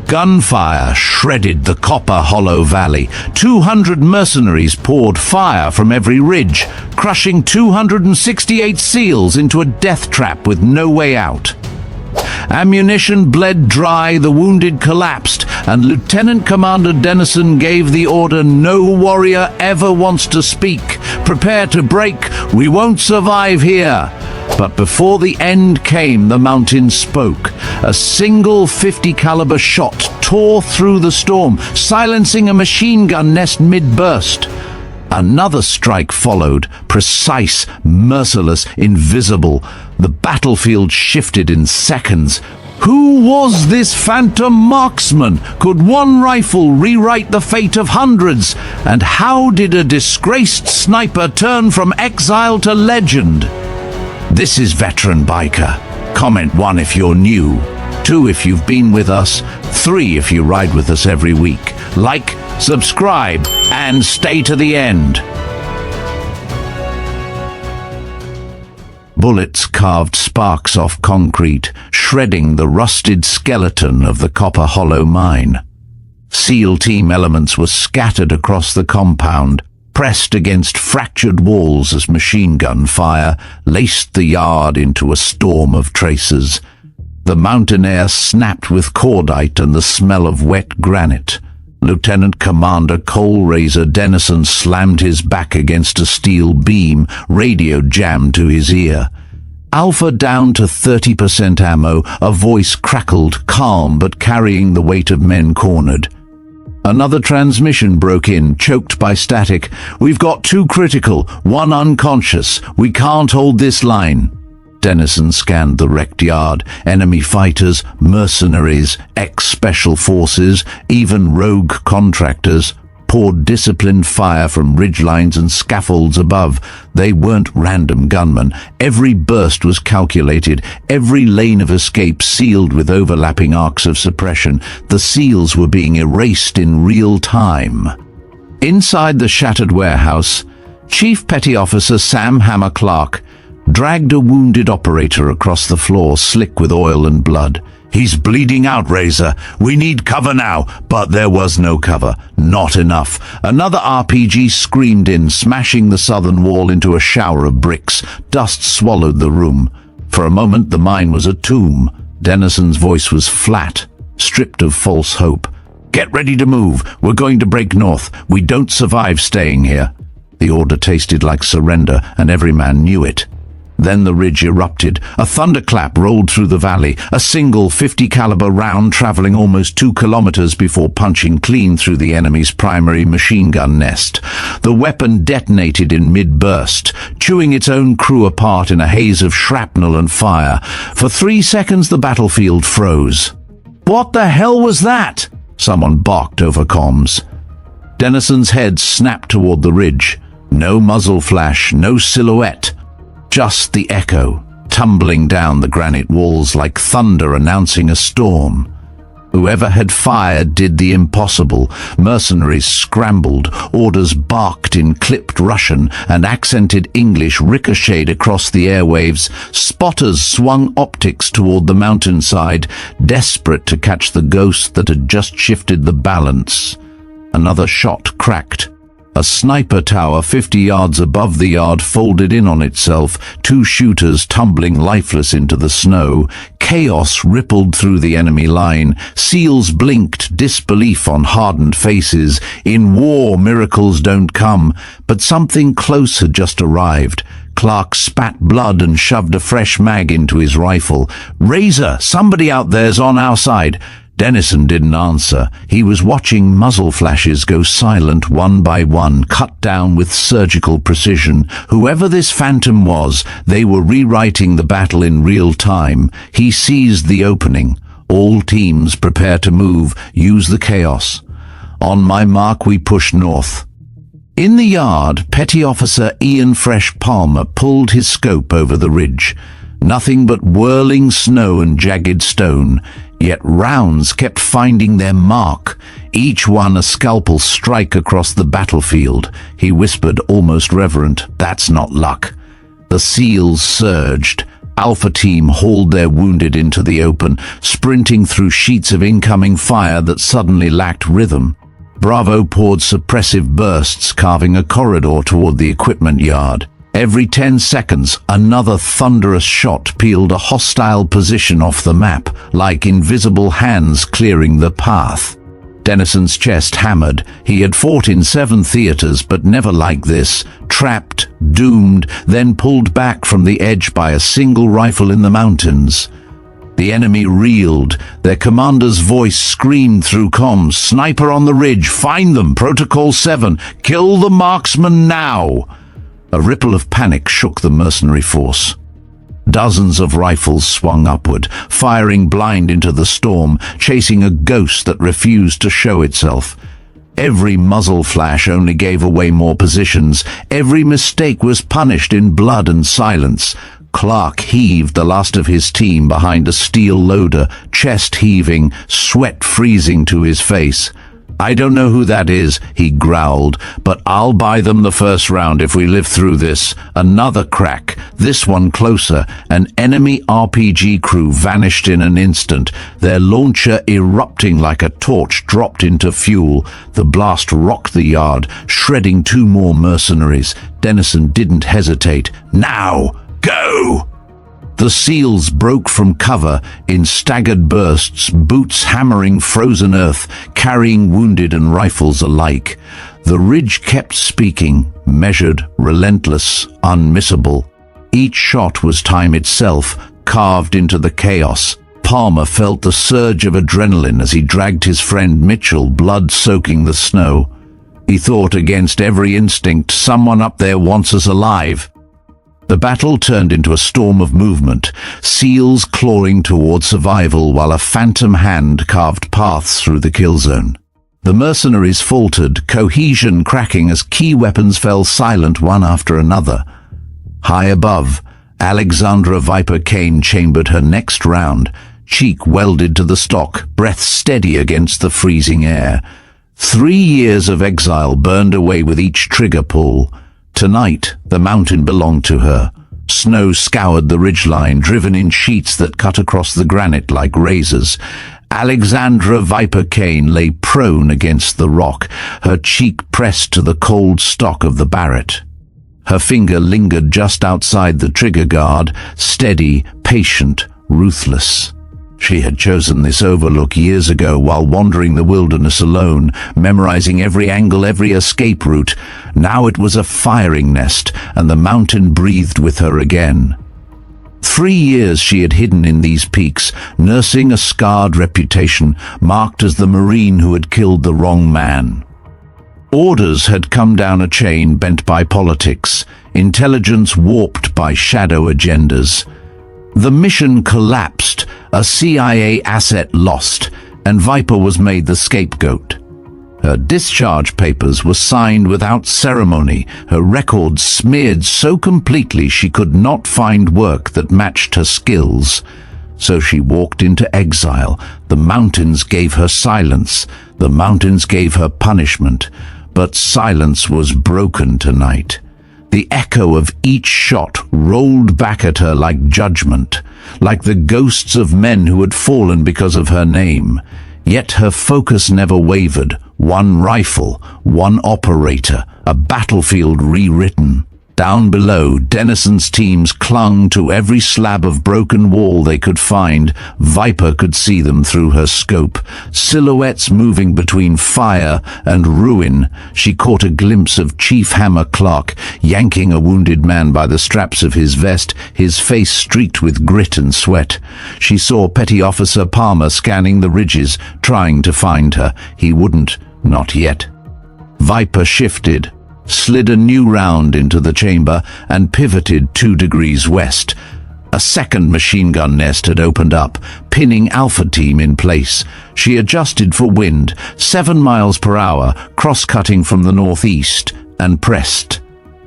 Gunfire shredded the Copper Hollow Valley. 200 mercenaries poured fire from every ridge, crushing 268 SEALs into a death trap with no way out. Ammunition bled dry, the wounded collapsed, and Lieutenant Commander Dennison gave the order, "No warrior ever wants to speak. Prepare to break. We won't survive here." But before the end came, the mountain spoke. A single 50 caliber shot tore through the storm, silencing a machine gun nest mid-burst. Another strike followed, precise, merciless, invisible. The battlefield shifted in seconds. Who was this phantom marksman? Could one rifle rewrite the fate of hundreds? And how did a disgraced sniper turn from exile to legend? This is VeteranBiker. Comment 1 if you're new, 2 if you've been with us, 3 if you ride with us every week. Like, subscribe, and stay to the end. Bullets carved sparks off concrete, shredding the rusted skeleton of the Copper Hollow mine. SEAL team elements were scattered across the compound, pressed against fractured walls as machine gun fire laced the yard into a storm of tracers. The mountain air snapped with cordite and the smell of wet granite. Lieutenant Commander Coal Razor Dennison slammed his back against a steel beam, radio jammed to his ear. Alpha down to 30% ammo, a voice crackled, calm but carrying the weight of men cornered. Another transmission broke in, choked by static. "We've got 2 critical, 1 unconscious. We can't hold this line." Dennison scanned the wrecked yard. Enemy fighters, mercenaries, ex-special forces, even rogue contractors poured disciplined fire from ridgelines and scaffolds above. They weren't random gunmen. Every burst was calculated, every lane of escape sealed with overlapping arcs of suppression. The SEALs were being erased in real time. Inside the shattered warehouse, Chief Petty Officer Sam Hammer Clark dragged a wounded operator across the floor, slick with oil and blood. "He's bleeding out, Razor. We need cover now." But there was no cover. Not enough. Another RPG screamed in, smashing the southern wall into a shower of bricks. Dust swallowed the room. For a moment, the mine was a tomb. Dennison's voice was flat, stripped of false hope. "Get ready to move. We're going to break north. We don't survive staying here." The order tasted like surrender, and every man knew it. Then the ridge erupted. A thunderclap rolled through the valley, a single 50 caliber round traveling almost 2 kilometers before punching clean through the enemy's primary machine gun nest. The weapon detonated in mid-burst, chewing its own crew apart in a haze of shrapnel and fire. For 3 seconds the battlefield froze. "What the hell was that?" someone barked over comms. Dennison's head snapped toward the ridge. No muzzle flash, no silhouette. Just the echo, tumbling down the granite walls like thunder announcing a storm. Whoever had fired did the impossible. Mercenaries scrambled, orders barked in clipped Russian, and accented English ricocheted across the airwaves. Spotters swung optics toward the mountainside, desperate to catch the ghost that had just shifted the balance. Another shot cracked. A sniper tower 50 yards above the yard folded in on itself, 2 shooters tumbling lifeless into the snow. Chaos rippled through the enemy line. SEALs blinked, disbelief on hardened faces. In war, miracles don't come, but something close had just arrived. Clark spat blood and shoved a fresh mag into his rifle. "Razor, somebody out there's on our side." Dennison didn't answer. He was watching muzzle flashes go silent one by one, cut down with surgical precision. Whoever this phantom was, they were rewriting the battle in real time. He seized the opening. All teams prepare to move, use the chaos. On my mark, we push north. In the yard, Petty Officer Ian Fresh Palmer pulled his scope over the ridge. Nothing but whirling snow and jagged stone. Yet rounds kept finding their mark, each one a scalpel strike across the battlefield. He whispered, almost reverent, "That's not luck." The SEALs surged. Alpha Team hauled their wounded into the open, sprinting through sheets of incoming fire that suddenly lacked rhythm. Bravo poured suppressive bursts, carving a corridor toward the equipment yard. Every 10 seconds, another thunderous shot peeled a hostile position off the map, like invisible hands clearing the path. Dennison's chest hammered. He had fought in 7 theaters, but never like this. Trapped, doomed, then pulled back from the edge by a single rifle in the mountains. The enemy reeled. Their commander's voice screamed through comms. "Sniper on the ridge! Find them! Protocol 7! Kill the marksman now!" A ripple of panic shook the mercenary force. Dozens of rifles swung upward, firing blind into the storm, chasing a ghost that refused to show itself. Every muzzle flash only gave away more positions. Every mistake was punished in blood and silence. Clark heaved the last of his team behind a steel loader, chest heaving, sweat freezing to his face. "I don't know who that is," he growled, "but I'll buy them the first round if we live through this." Another crack, this one closer. An enemy RPG crew vanished in an instant, their launcher erupting like a torch dropped into fuel. The blast rocked the yard, shredding 2 more mercenaries. Dennison didn't hesitate. "Now! Go!" The SEALs broke from cover in staggered bursts, boots hammering frozen earth, carrying wounded and rifles alike. The ridge kept speaking, measured, relentless, unmissable. Each shot was time itself, carved into the chaos. Palmer felt the surge of adrenaline as he dragged his friend Mitchell, blood soaking the snow. He thought, against every instinct, someone up there wants us alive. The battle turned into a storm of movement, SEALs clawing toward survival while a phantom hand carved paths through the kill zone. The mercenaries faltered, cohesion cracking as key weapons fell silent one after another. High above, Alexandra Viper Kane chambered her next round, cheek welded to the stock, breath steady against the freezing air. 3 years of exile burned away with each trigger pull. Tonight, the mountain belonged to her. Snow scoured the ridgeline, driven in sheets that cut across the granite like razors. Alexandra Viper Kane lay prone against the rock, her cheek pressed to the cold stock of the Barrett. Her finger lingered just outside the trigger guard, steady, patient, ruthless. She had chosen this overlook years ago while wandering the wilderness alone, memorizing every angle, every escape route. Now it was a firing nest, and the mountain breathed with her again. 3 years she had hidden in these peaks, nursing a scarred reputation, marked as the Marine who had killed the wrong man. Orders had come down a chain bent by politics, intelligence warped by shadow agendas. The mission collapsed, a CIA asset lost, and Viper was made the scapegoat. Her discharge papers were signed without ceremony, her records smeared so completely she could not find work that matched her skills. So she walked into exile. The mountains gave her silence, the mountains gave her punishment, but silence was broken tonight. The echo of each shot rolled back at her like judgment, like the ghosts of men who had fallen because of her name. Yet her focus never wavered. One rifle, one operator, a battlefield rewritten. Down below, Dennison's teams clung to every slab of broken wall they could find. Viper could see them through her scope, silhouettes moving between fire and ruin. She caught a glimpse of Chief Hammer Clark, yanking a wounded man by the straps of his vest, his face streaked with grit and sweat. She saw Petty Officer Palmer scanning the ridges, trying to find her. He wouldn't, not yet. Viper shifted, slid a new round into the chamber, and pivoted 2 degrees west. A second machine gun nest had opened up, pinning Alpha Team in place. She adjusted for wind, 7 miles per hour, cross-cutting from the northeast, and pressed.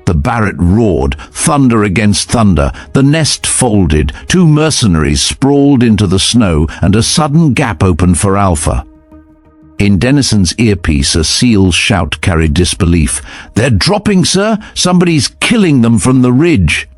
The Barrett roared, thunder against thunder. The nest folded, 2 mercenaries sprawled into the snow, and a sudden gap opened for Alpha. In Dennison's earpiece, a SEAL's shout carried disbelief. "They're dropping, sir! Somebody's killing them from the ridge!"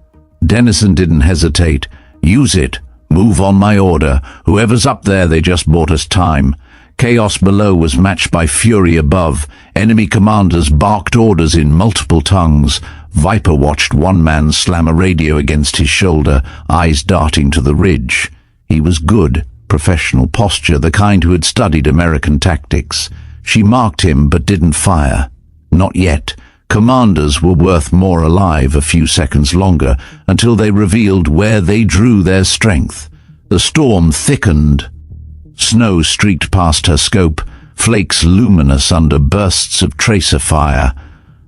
Dennison didn't hesitate. Use it. Move on my order. Whoever's up there, they just bought us time. Chaos below was matched by fury above. Enemy commanders barked orders in multiple tongues. Viper watched one man slam a radio against his shoulder, eyes darting to the ridge. He was good, professional posture, the kind who had studied American tactics. She marked him but didn't fire. Not yet. Commanders were worth more alive a few seconds longer, until they revealed where they drew their strength. The storm thickened. Snow streaked past her scope, flakes luminous under bursts of tracer fire.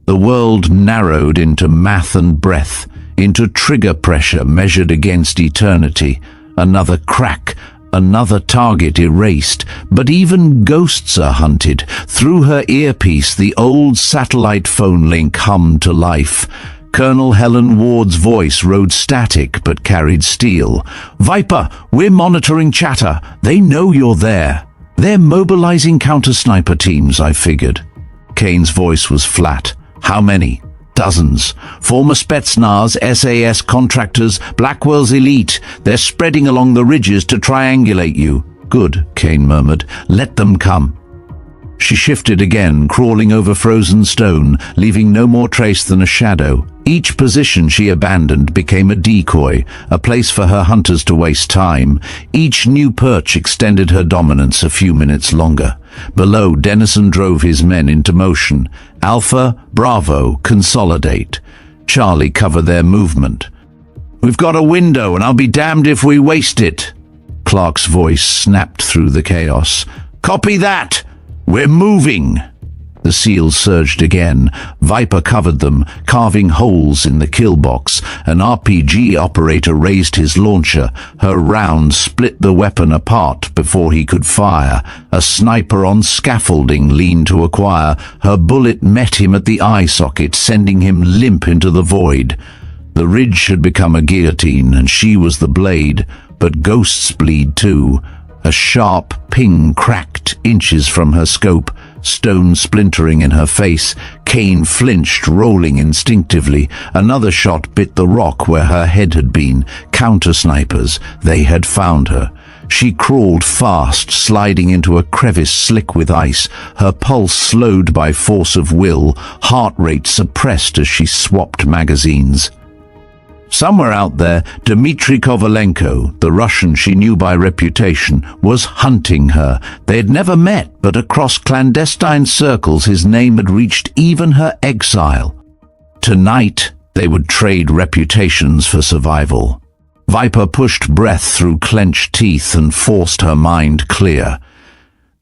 The world narrowed into math and breath, into trigger pressure measured against eternity. Another crack, another target erased, but even ghosts are hunted. Through her earpiece, the old satellite phone link hummed to life. Colonel Helen Ward's voice rode static but carried steel. "Viper, we're monitoring chatter. They know you're there. They're mobilizing counter-sniper teams, I figured." Kane's voice was flat. "How many?" "Dozens. Former Spetsnaz, SAS contractors, Blackwell's elite. They're spreading along the ridges to triangulate you." "Good," Kane murmured. "Let them come." She shifted again, crawling over frozen stone, leaving no more trace than a shadow. Each position she abandoned became a decoy, a place for her hunters to waste time. Each new perch extended her dominance a few minutes longer. Below, Dennison drove his men into motion. Alpha, Bravo, consolidate. Charlie covered their movement. "We've got a window, and I'll be damned if we waste it." Clark's voice snapped through the chaos. "Copy that! We're moving!" The SEALs surged again. Viper covered them, carving holes in the kill box. An RPG operator raised his launcher. Her round split the weapon apart before he could fire. A sniper on scaffolding leaned to acquire. Her bullet met him at the eye socket, sending him limp into the void. The ridge had become a guillotine, and she was the blade, but ghosts bleed too. A sharp ping cracked inches from her scope, stone splintering in her face. Kane flinched, rolling instinctively. Another shot bit the rock where her head had been. Counter-snipers. They had found her. She crawled fast, sliding into a crevice slick with ice, her pulse slowed by force of will, heart rate suppressed as she swapped magazines. Somewhere out there, Dmitry Kovalenko, the Russian she knew by reputation, was hunting her. They had never met, but across clandestine circles his name had reached even her exile. Tonight, they would trade reputations for survival. Viper pushed breath through clenched teeth and forced her mind clear.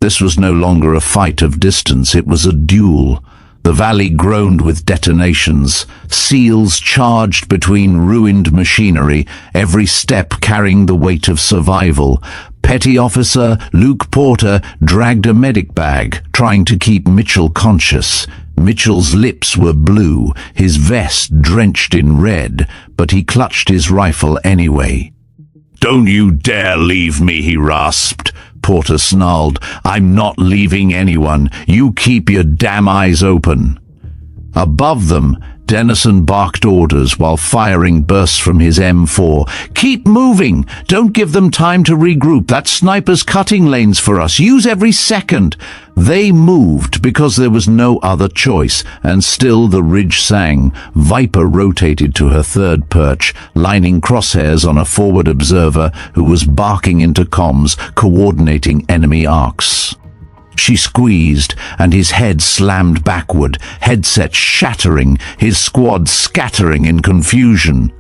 This was no longer a fight of distance, it was a duel. The valley groaned with detonations. SEALs charged between ruined machinery, every step carrying the weight of survival. Petty Officer Luke Porter dragged a medic bag, trying to keep Mitchell conscious. Mitchell's lips were blue, his vest drenched in red, but he clutched his rifle anyway. "Don't you dare leave me," he rasped. Porter snarled. "I'm not leaving anyone. You keep your damn eyes open." Above them, Dennison barked orders while firing bursts from his M4. "Keep moving! Don't give them time to regroup. That sniper's cutting lanes for us. Use every second." They moved because there was no other choice, and still the ridge sang. Viper rotated to her third perch, lining crosshairs on a forward observer who was barking into comms, coordinating enemy arcs. She squeezed, and his head slammed backward, headset shattering, his squad scattering in confusion.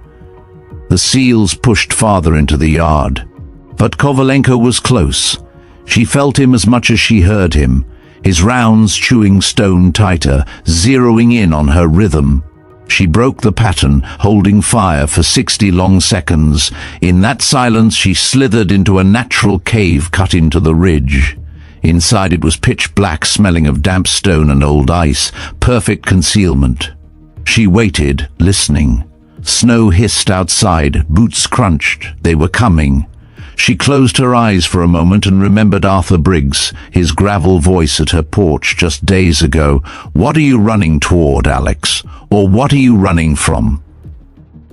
The SEALs pushed farther into the yard. But Kovalenko was close. She felt him as much as she heard him, his rounds chewing stone tighter, zeroing in on her rhythm. She broke the pattern, holding fire for 60 long seconds. In that silence, she slithered into a natural cave cut into the ridge. Inside it was pitch black, smelling of damp stone and old ice, perfect concealment. She waited, listening. Snow hissed outside, boots crunched. They were coming. She closed her eyes for a moment and remembered Arthur Briggs, his gravel voice at her porch just days ago. "What are you running toward, Alex? Or what are you running from?"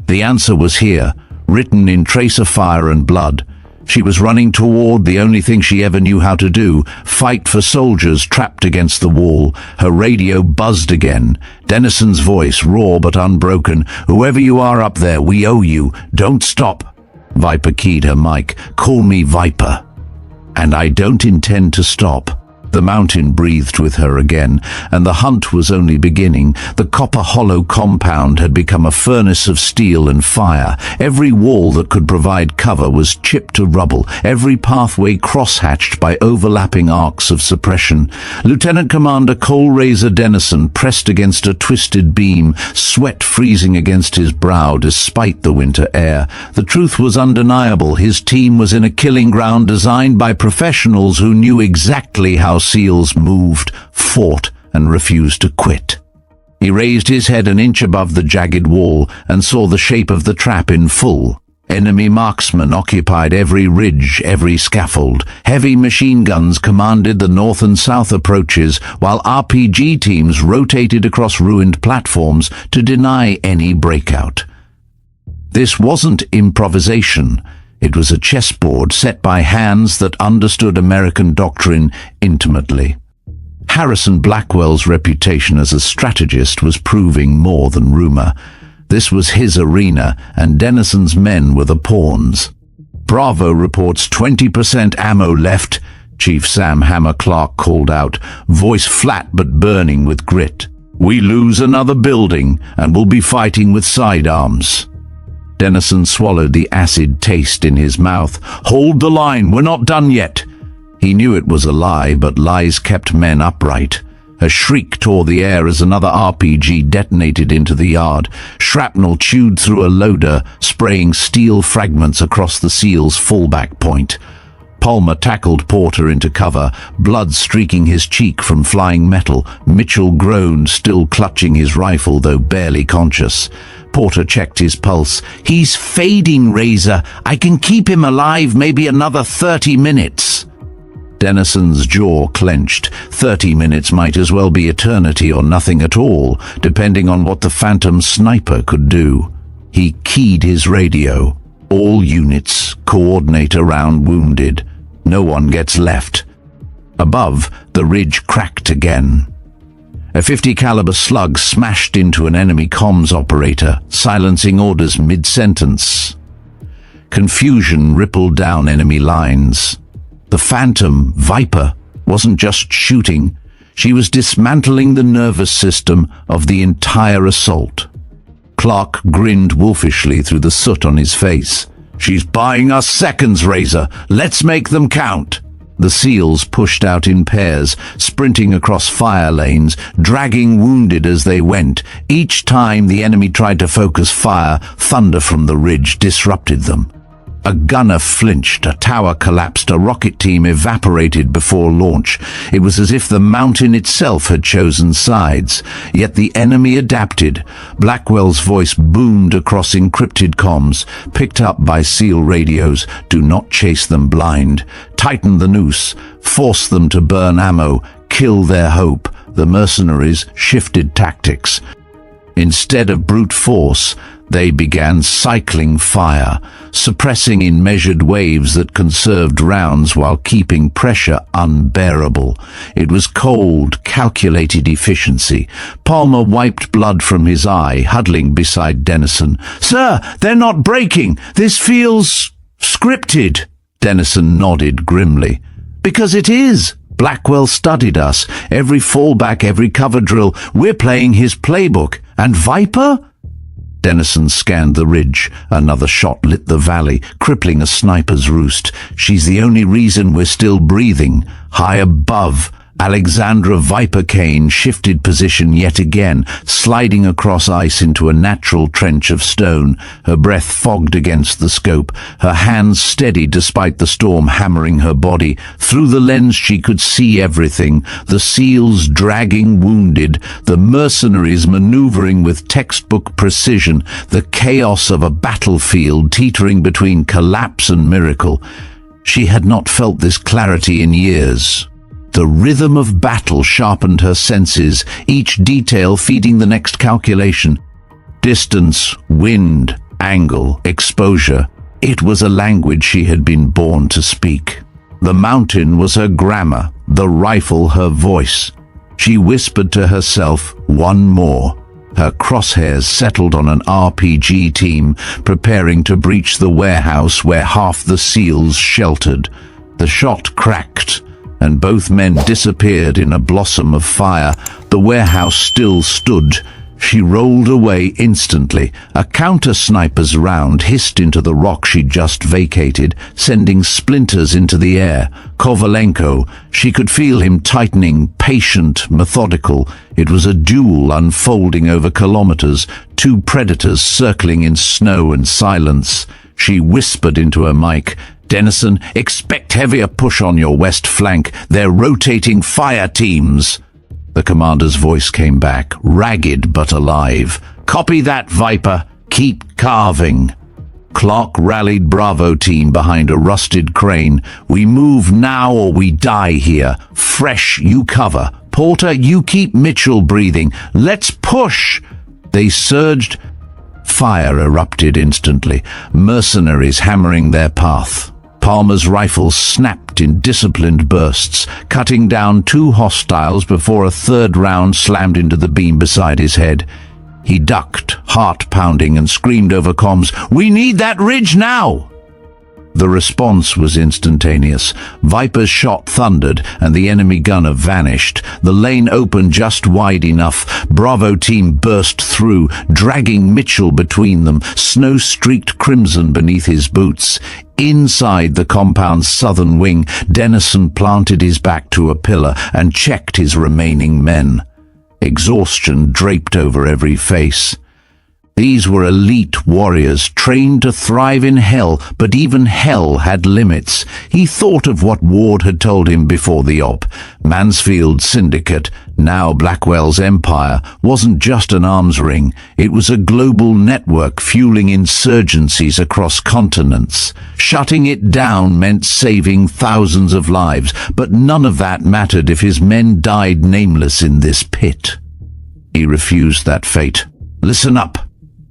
The answer was here, written in tracer fire and blood. She was running toward the only thing she ever knew how to do, fight for soldiers trapped against the wall. Her radio buzzed again. Dennison's voice, raw but unbroken. "Whoever you are up there, we owe you. Don't stop." Viper keyed her mic. "Call me Viper." "And I don't intend to stop." The mountain breathed with her again, and the hunt was only beginning. The Copper Hollow compound had become a furnace of steel and fire. Every wall that could provide cover was chipped to rubble, every pathway crosshatched by overlapping arcs of suppression. Lieutenant Commander Coal-Razor Dennison pressed against a twisted beam, sweat freezing against his brow despite the winter air. The truth was undeniable. His team was in a killing ground designed by professionals who knew exactly how SEALs moved, fought, and refused to quit. He raised his head an inch above the jagged wall and saw the shape of the trap in full. Enemy marksmen occupied every ridge, every scaffold. Heavy machine guns commanded the north and south approaches, while RPG teams rotated across ruined platforms to deny any breakout. This wasn't improvisation. It was a chessboard set by hands that understood American doctrine intimately. Harrison Blackwell's reputation as a strategist was proving more than rumor. This was his arena, and Dennison's men were the pawns. "Bravo reports 20% ammo left," Chief Sam Hammer Clark called out, voice flat but burning with grit. "We lose another building, and we'll be fighting with sidearms." Dennison swallowed the acid taste in his mouth. "Hold the line, we're not done yet." He knew it was a lie, but lies kept men upright. A shriek tore the air as another RPG detonated into the yard. Shrapnel chewed through a loader, spraying steel fragments across the SEAL's fallback point. Palmer tackled Porter into cover, blood streaking his cheek from flying metal. Mitchell groaned, still clutching his rifle, though barely conscious. Porter checked his pulse. "He's fading, Razor. I can keep him alive maybe another 30 minutes. Dennison's jaw clenched. 30 minutes might as well be eternity or nothing at all, depending on what the phantom sniper could do. He keyed his radio. "All units, coordinate around wounded. No one gets left." Above, the ridge cracked again. A .50 caliber slug smashed into an enemy comms operator, silencing orders mid-sentence. Confusion rippled down enemy lines. The phantom, Viper, wasn't just shooting. She was dismantling the nervous system of the entire assault. Clark grinned wolfishly through the soot on his face. "She's buying us seconds, Razor. Let's make them count." The SEALs pushed out in pairs, sprinting across fire lanes, dragging wounded as they went. Each time the enemy tried to focus fire, thunder from the ridge disrupted them. A gunner flinched, a tower collapsed, a rocket team evaporated before launch. It was as if the mountain itself had chosen sides. Yet the enemy adapted. Blackwell's voice boomed across encrypted comms, picked up by SEAL radios. "Do not chase them blind. Tighten the noose. Force them to burn ammo. Kill their hope." The mercenaries shifted tactics. Instead of brute force, they began cycling fire, suppressing in measured waves that conserved rounds while keeping pressure unbearable. It was cold, calculated efficiency. Palmer wiped blood from his eye, huddling beside Dennison. "Sir, they're not breaking. This feels scripted." Dennison nodded grimly. "Because it is. Blackwell studied us. Every fallback, every cover drill. We're playing his playbook. And Viper?" Dennison scanned the ridge. Another shot lit the valley, crippling a sniper's roost. "She's the only reason we're still breathing." High above, Alexandra Viper Kane shifted position yet again, sliding across ice into a natural trench of stone. Her breath fogged against the scope, her hands steady despite the storm hammering her body. Through the lens she could see everything, the SEALs dragging wounded, the mercenaries maneuvering with textbook precision, the chaos of a battlefield teetering between collapse and miracle. She had not felt this clarity in years. The rhythm of battle sharpened her senses, each detail feeding the next calculation. Distance, wind, angle, exposure. It was a language she had been born to speak. The mountain was her grammar, the rifle her voice. She whispered to herself, one more. Her crosshairs settled on an RPG team preparing to breach the warehouse where half the SEALs sheltered. The shot cracked, and both men disappeared in a blossom of fire. The warehouse still stood. She rolled away instantly. A counter-sniper's round hissed into the rock she'd just vacated, sending splinters into the air. Kovalenko, she could feel him tightening, patient, methodical. It was a duel unfolding over kilometers, two predators circling in snow and silence. She whispered into her mic, "Dennison, expect heavier push on your west flank. They're rotating fire teams." The commander's voice came back, ragged but alive. "Copy that, Viper. Keep carving." Clark rallied Bravo team behind a rusted crane. "We move now or we die here. Fresh, you cover. Porter, you keep Mitchell breathing. Let's push!" They surged. Fire erupted instantly, mercenaries hammering their path. Palmer's rifle snapped in disciplined bursts, cutting down two hostiles before a third round slammed into the beam beside his head. He ducked, heart pounding, and screamed over comms, "We need that ridge now!" The response was instantaneous. Viper's shot thundered, and the enemy gunner vanished. The lane opened just wide enough. Bravo team burst through, dragging Mitchell between them, snow-streaked crimson beneath his boots. Inside the compound's southern wing, Dennison planted his back to a pillar and checked his remaining men. Exhaustion draped over every face. These were elite warriors, trained to thrive in hell, but even hell had limits. He thought of what Ward had told him before the op. Mansfield's syndicate, now Blackwell's empire, wasn't just an arms ring. It was a global network fueling insurgencies across continents. Shutting it down meant saving thousands of lives, but none of that mattered if his men died nameless in this pit. He refused that fate. "Listen up,"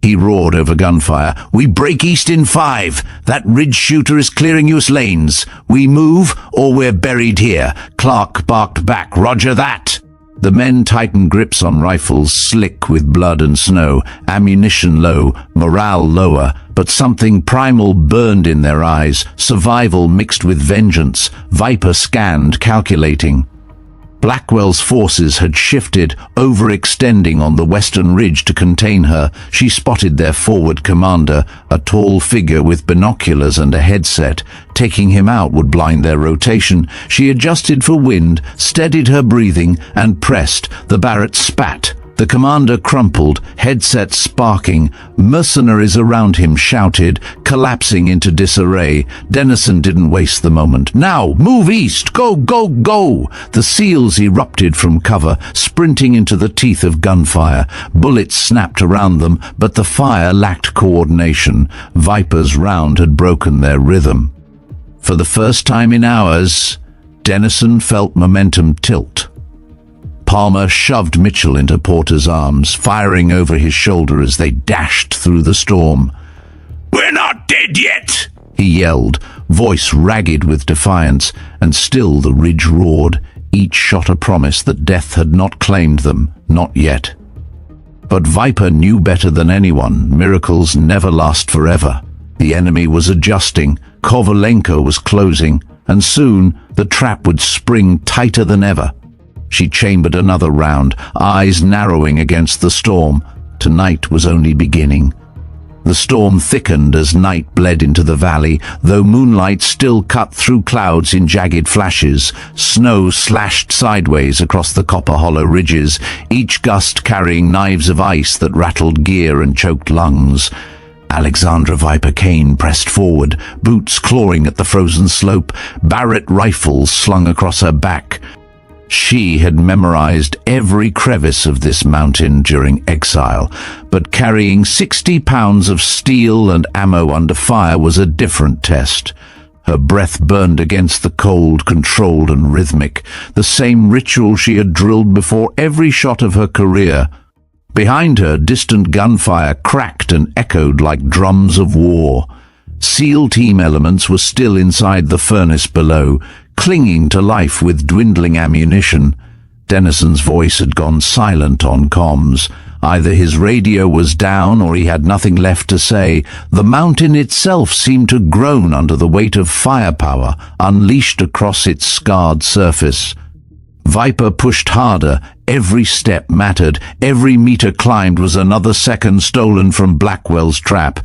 he roared over Gunfire. "We break east in 5. That ridge shooter is clearing US lanes. We move, or we're buried here." Clark barked back, "Roger that." The men tightened grips on rifles, slick with blood and snow, ammunition low, morale lower, but something primal burned in their eyes, survival mixed with vengeance. Viper scanned, calculating. Blackwell's forces had shifted, overextending on the western ridge to contain her. She spotted their forward commander, a tall figure with binoculars and a headset. Taking him out would blind their rotation. She adjusted for wind, steadied her breathing, and pressed. The Barrett spat. The commander crumpled, headset sparking. Mercenaries around him shouted, collapsing into disarray. Dennison didn't waste the moment. "Now, move east! Go, go, go!" The SEALs erupted from cover, sprinting into the teeth of gunfire. Bullets snapped around them, but the fire lacked coordination. Viper's round had broken their rhythm. For the first time in hours, Dennison felt momentum tilt. Palmer shoved Mitchell into Porter's arms, firing over his shoulder as they dashed through the storm. "We're not dead yet!" he yelled, voice ragged with defiance, and still the ridge roared, each shot a promise that death had not claimed them, not yet. But Viper knew better than anyone, miracles never last forever. The enemy was adjusting, Kovalenko was closing, and soon the trap would spring tighter than ever. She chambered another round, eyes narrowing against the storm. Tonight was only beginning. The storm thickened as night bled into the valley, though moonlight still cut through clouds in jagged flashes. Snow slashed sideways across the copper hollow ridges, each gust carrying knives of ice that rattled gear and choked lungs. Alexandra Viper Kane pressed forward, boots clawing at the frozen slope, Barrett rifles slung across her back. She had memorized every crevice of this mountain during exile, but carrying 60 pounds of steel and ammo under fire was a different test. Her breath burned against the cold, controlled and rhythmic, the same ritual she had drilled before every shot of her career. Behind her, distant gunfire cracked and echoed like drums of war. SEAL team elements were still inside the furnace below, clinging to life with dwindling ammunition. Denison's voice had gone silent on comms. Either his radio was down or he had nothing left to say. The mountain itself seemed to groan under the weight of firepower unleashed across its scarred surface. Viper pushed harder. Every step mattered. Every meter climbed was another second stolen from Blackwell's trap.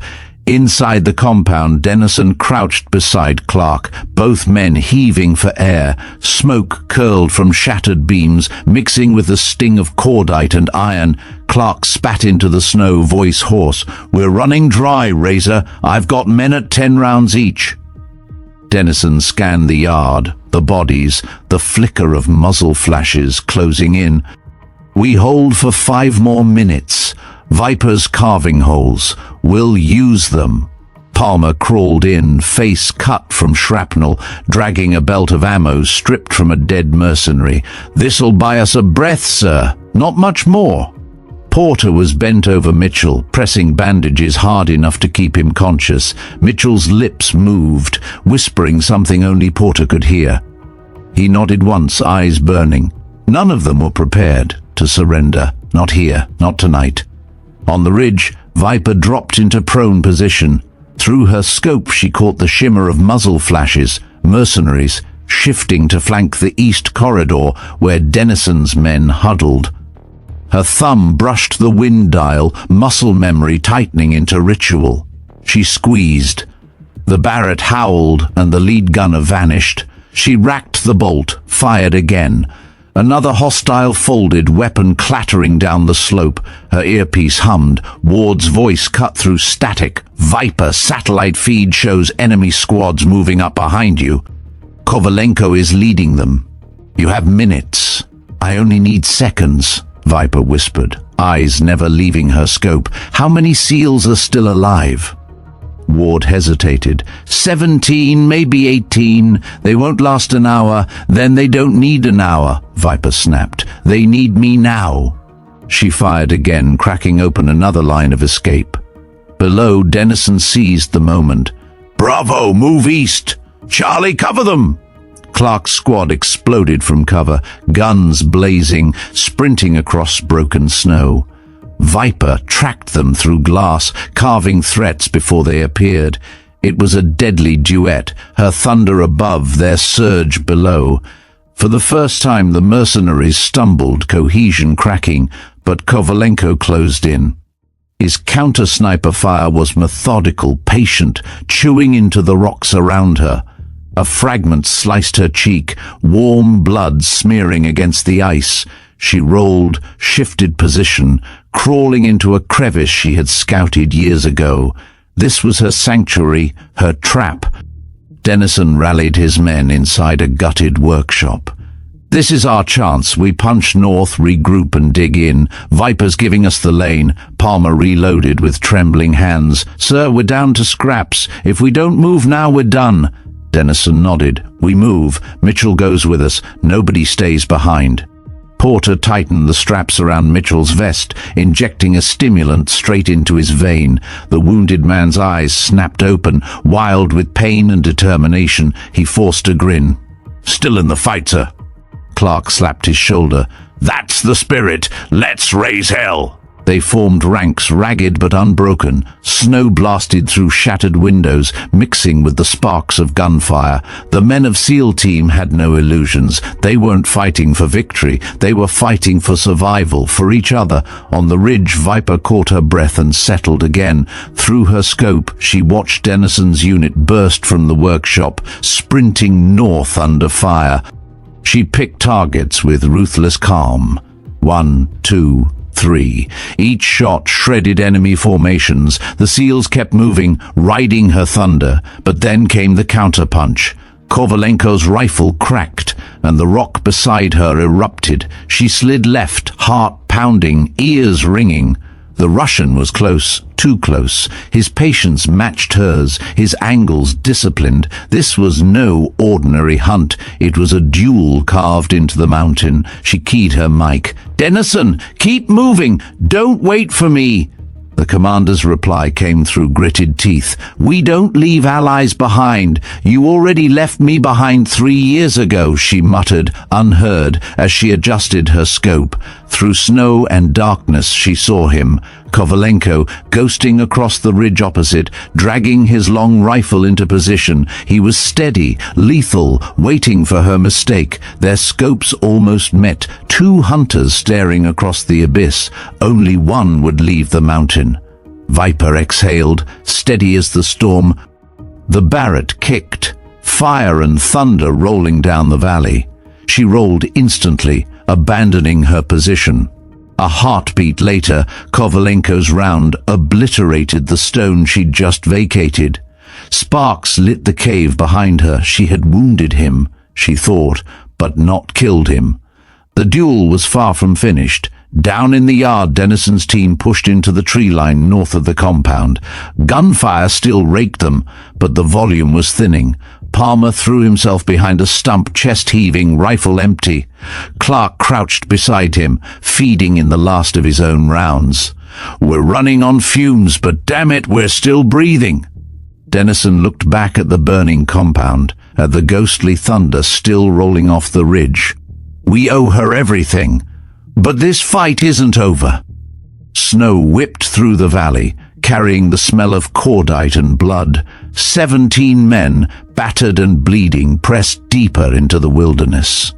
Inside the compound, Denison crouched beside Clark, both men heaving for air. Smoke curled from shattered beams, mixing with the sting of cordite and iron. Clark spat into the snow, voice hoarse. "We're running dry, Razor. I've got men at 10 rounds each." Denison scanned the yard, the bodies, the flicker of muzzle flashes closing in. "We hold for 5 more minutes. Viper's carving holes. We'll use them." Palmer crawled in, face cut from shrapnel, dragging a belt of ammo stripped from a dead mercenary. "This'll buy us a breath, sir. Not much more." Porter was bent over Mitchell, pressing bandages hard enough to keep him conscious. Mitchell's lips moved, whispering something only Porter could hear. He nodded once, eyes burning. None of them were prepared to surrender. Not here, not tonight. On the ridge, Viper dropped into prone position. Through her scope she caught the shimmer of muzzle flashes, mercenaries, shifting to flank the east corridor where Denison's men huddled. Her thumb brushed the wind dial, muscle memory tightening into ritual. She squeezed. The Barrett howled and the lead gunner vanished. She racked the bolt, fired again. Another hostile folded, weapon clattering down the slope. Her earpiece hummed. Ward's voice cut through static. "Viper, satellite feed shows enemy squads moving up behind you. Kovalenko is leading them. You have minutes. I only need seconds," Viper whispered, eyes never leaving her scope. "How many SEALs are still alive?" Ward hesitated. 17, maybe 18. They won't last an hour. Then they don't need an hour, Viper snapped. They need me now. She fired again, cracking open another line of escape. Below, Denison seized the moment. "Bravo, move east! Charlie, cover them!" Clark's squad exploded from cover, guns blazing, sprinting across broken snow. Viper tracked them through glass, carving threats before they appeared. It was a deadly duet, her thunder above, their surge below. For the first time the mercenaries stumbled, cohesion cracking, but Kovalenko closed in. His counter-sniper fire was methodical, patient, chewing into the rocks around her. A fragment sliced her cheek, warm blood smearing against the ice. She rolled, shifted position, crawling into a crevice she had scouted years ago. This was her sanctuary, her trap. Denison rallied his men inside a gutted workshop. "This is our chance. We punch north, regroup and dig in. Viper's giving us the lane." Palmer reloaded with trembling hands. "Sir, we're down to scraps. If we don't move now, we're done." Denison nodded. "We move. Mitchell goes with us. Nobody stays behind." Porter tightened the straps around Mitchell's vest, injecting a stimulant straight into his vein. The wounded man's eyes snapped open, wild with pain and determination. He forced a grin. "Still in the fight, sir." Clark slapped his shoulder. "That's the spirit. Let's raise hell." They formed ranks, ragged but unbroken. Snow blasted through shattered windows, mixing with the sparks of gunfire. The men of SEAL Team had no illusions. They weren't fighting for victory. They were fighting for survival, for each other. On the ridge, Viper caught her breath and settled again. Through her scope, she watched Denison's unit burst from the workshop, sprinting north under fire. She picked targets with ruthless calm. 1, 2, 3. Each shot shredded enemy formations. The SEALs kept moving, riding her thunder. But then came the counterpunch. Kovalenko's rifle cracked, and the rock beside her erupted. She slid left, heart pounding, ears ringing. The Russian was close, too close. His patience matched hers, his angles disciplined. This was no ordinary hunt. It was a duel carved into the mountain. She keyed her mic. "Dennison, keep moving! Don't wait for me!" The commander's reply came through gritted teeth. "We don't leave allies behind. You already left me behind 3 years ago," she muttered, unheard, as she adjusted her scope. Through snow and darkness she saw him, Kovalenko, ghosting across the ridge opposite, dragging his long rifle into position. He was steady, lethal, waiting for her mistake. Their scopes almost met, 2 hunters staring across the abyss. Only one would leave the mountain. Viper exhaled, steady as the storm. The Barrett kicked, fire and thunder rolling down the valley. She rolled instantly, abandoning her position. A heartbeat later, Kovalenko's round obliterated the stone she'd just vacated. Sparks lit the cave behind her. She had wounded him, she thought, but not killed him. The duel was far from finished. Down in the yard, Dennison's team pushed into the tree line north of the compound. Gunfire still raked them, but the volume was thinning. Palmer threw himself behind a stump, chest heaving, rifle empty. Clark crouched beside him, feeding in the last of his own rounds. "We're running on fumes, but damn it, we're still breathing." Dennison looked back at the burning compound, at the ghostly thunder still rolling off the ridge. "We owe her everything. But this fight isn't over." Snow whipped through the valley, carrying the smell of cordite and blood. 17 men, battered and bleeding, pressed deeper into the wilderness.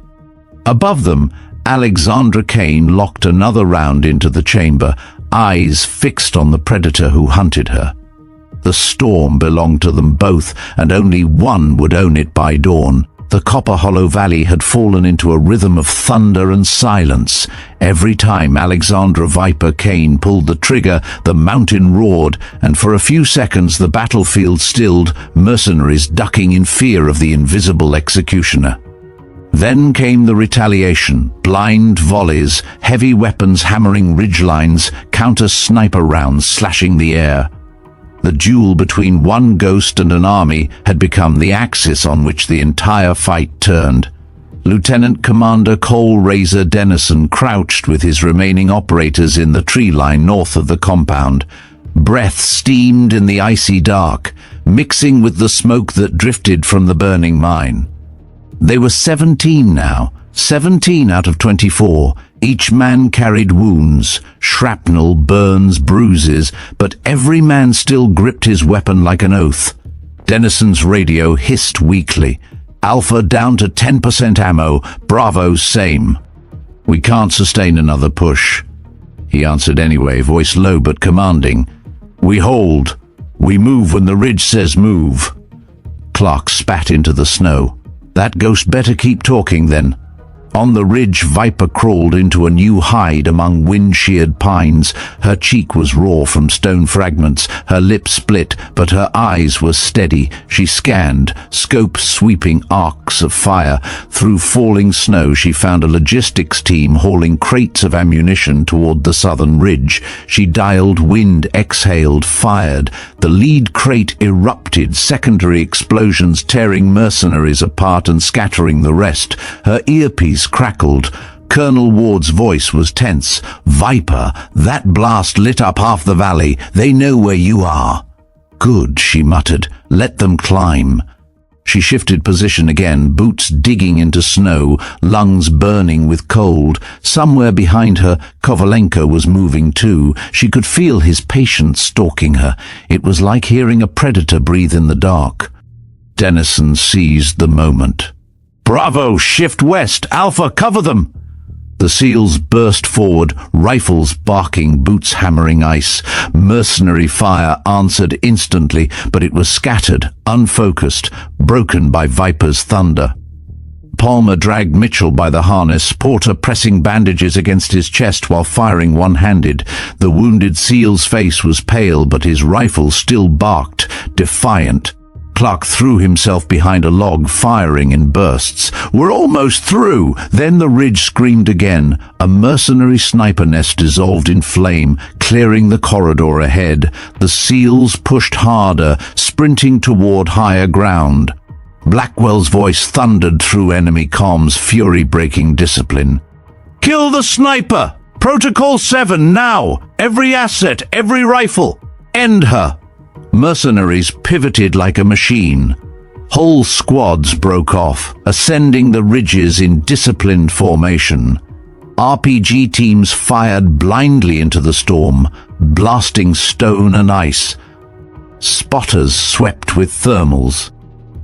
Above them, Alexandra Kane locked another round into the chamber, eyes fixed on the predator who hunted her. The storm belonged to them both, and only one would own it by dawn. The Copper Hollow Valley had fallen into a rhythm of thunder and silence. Every time Alexandra Viper Kane pulled the trigger, the mountain roared, and for a few seconds the battlefield stilled, mercenaries ducking in fear of the invisible executioner. Then came the retaliation, blind volleys, heavy weapons hammering ridgelines, counter-sniper rounds slashing the air. The duel between one ghost and an army had become the axis on which the entire fight turned. Lieutenant Commander Cole Razor Dennison crouched with his remaining operators in the tree line north of the compound. Breath steamed in the icy dark, mixing with the smoke that drifted from the burning mine. They were 17 now, 17 out of 24. Each man carried wounds, shrapnel, burns, bruises, but every man still gripped his weapon like an oath. Dennison's radio hissed weakly. "Alpha down to 10% ammo, Bravo same." "We can't sustain another push," he answered anyway, voice low but commanding. "We hold. We move when the ridge says move." Clark spat into the snow. "That ghost better keep talking then." On the ridge, Viper crawled into a new hide among wind-sheared pines. Her cheek was raw from stone fragments, her lips split, but her eyes were steady. She scanned, scope sweeping arcs of fire. Through falling snow, she found a logistics team hauling crates of ammunition toward the southern ridge. She dialed, wind, exhaled, fired. The lead crate erupted, secondary explosions tearing mercenaries apart and scattering the rest. Her earpiece crackled. Colonel Ward's voice was tense. "Viper, that blast lit up half the valley. They know where you are." "Good," she muttered. "Let them climb." She shifted position again, boots digging into snow, lungs burning with cold. Somewhere behind her, Kovalenko was moving too. She could feel his patience stalking her. It was like hearing a predator breathe in the dark. Dennison seized the moment. "Bravo, shift west. Alpha, cover them." The SEALs burst forward, rifles barking, boots hammering ice. Mercenary fire answered instantly, but it was scattered, unfocused, broken by Viper's thunder. Palmer dragged Mitchell by the harness, Porter pressing bandages against his chest while firing one-handed. The wounded SEAL's face was pale, but his rifle still barked, defiant. Clark threw himself behind a log, firing in bursts. "We're almost through!" Then the ridge screamed again. A mercenary sniper nest dissolved in flame, clearing the corridor ahead. The SEALs pushed harder, sprinting toward higher ground. Blackwell's voice thundered through enemy comms, fury breaking discipline. Kill the sniper! Protocol 7 now! Every asset, every rifle! End her! Mercenaries pivoted like a machine. Whole squads broke off, ascending the ridges in disciplined formation. RPG teams fired blindly into the storm, blasting stone and ice. Spotters swept with thermals.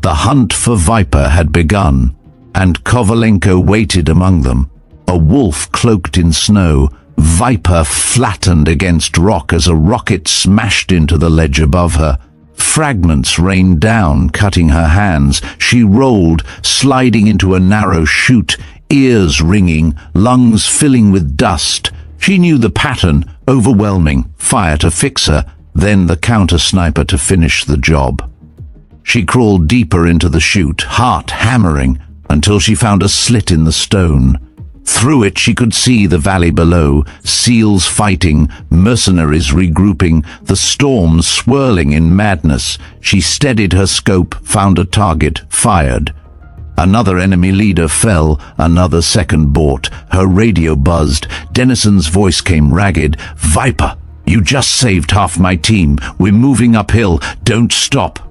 The hunt for Viper had begun, and Kovalenko waited among them. A wolf cloaked in snow, Viper flattened against rock as a rocket smashed into the ledge above her. Fragments rained down, cutting her hands. She rolled, sliding into a narrow chute, ears ringing, lungs filling with dust. She knew the pattern: overwhelming, fire to fix her, then the counter-sniper to finish the job. She crawled deeper into the chute, heart hammering, until she found a slit in the stone. Through it she could see the valley below, seals fighting, mercenaries regrouping, the storm swirling in madness. She steadied her scope, found a target, fired. Another enemy leader fell, another second bought. Her radio buzzed. Denison's voice came ragged. "Viper, you just saved half my team. We're moving uphill. Don't stop."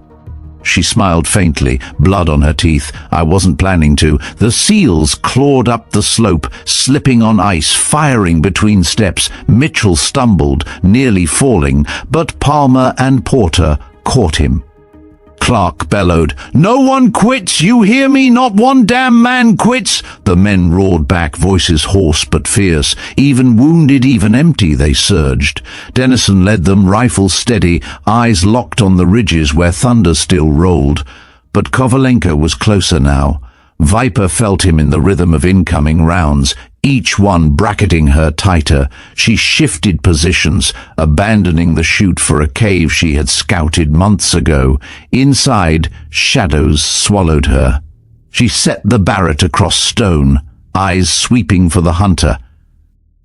She smiled faintly, blood on her teeth. "I wasn't planning to." The seals clawed up the slope, slipping on ice, firing between steps. Mitchell stumbled, nearly falling, but Palmer and Porter caught him. Clark bellowed, "No one quits, you hear me? Not one damn man quits!" The men roared back, voices hoarse but fierce. Even wounded, even empty, they surged. Denison led them, rifle steady, eyes locked on the ridges where thunder still rolled. But Kovalenko was closer now. Viper felt him in the rhythm of incoming rounds, each one bracketing her tighter. She shifted positions, abandoning the chute for a cave she had scouted months ago. Inside, shadows swallowed her. She set the Barrett across stone, eyes sweeping for the hunter.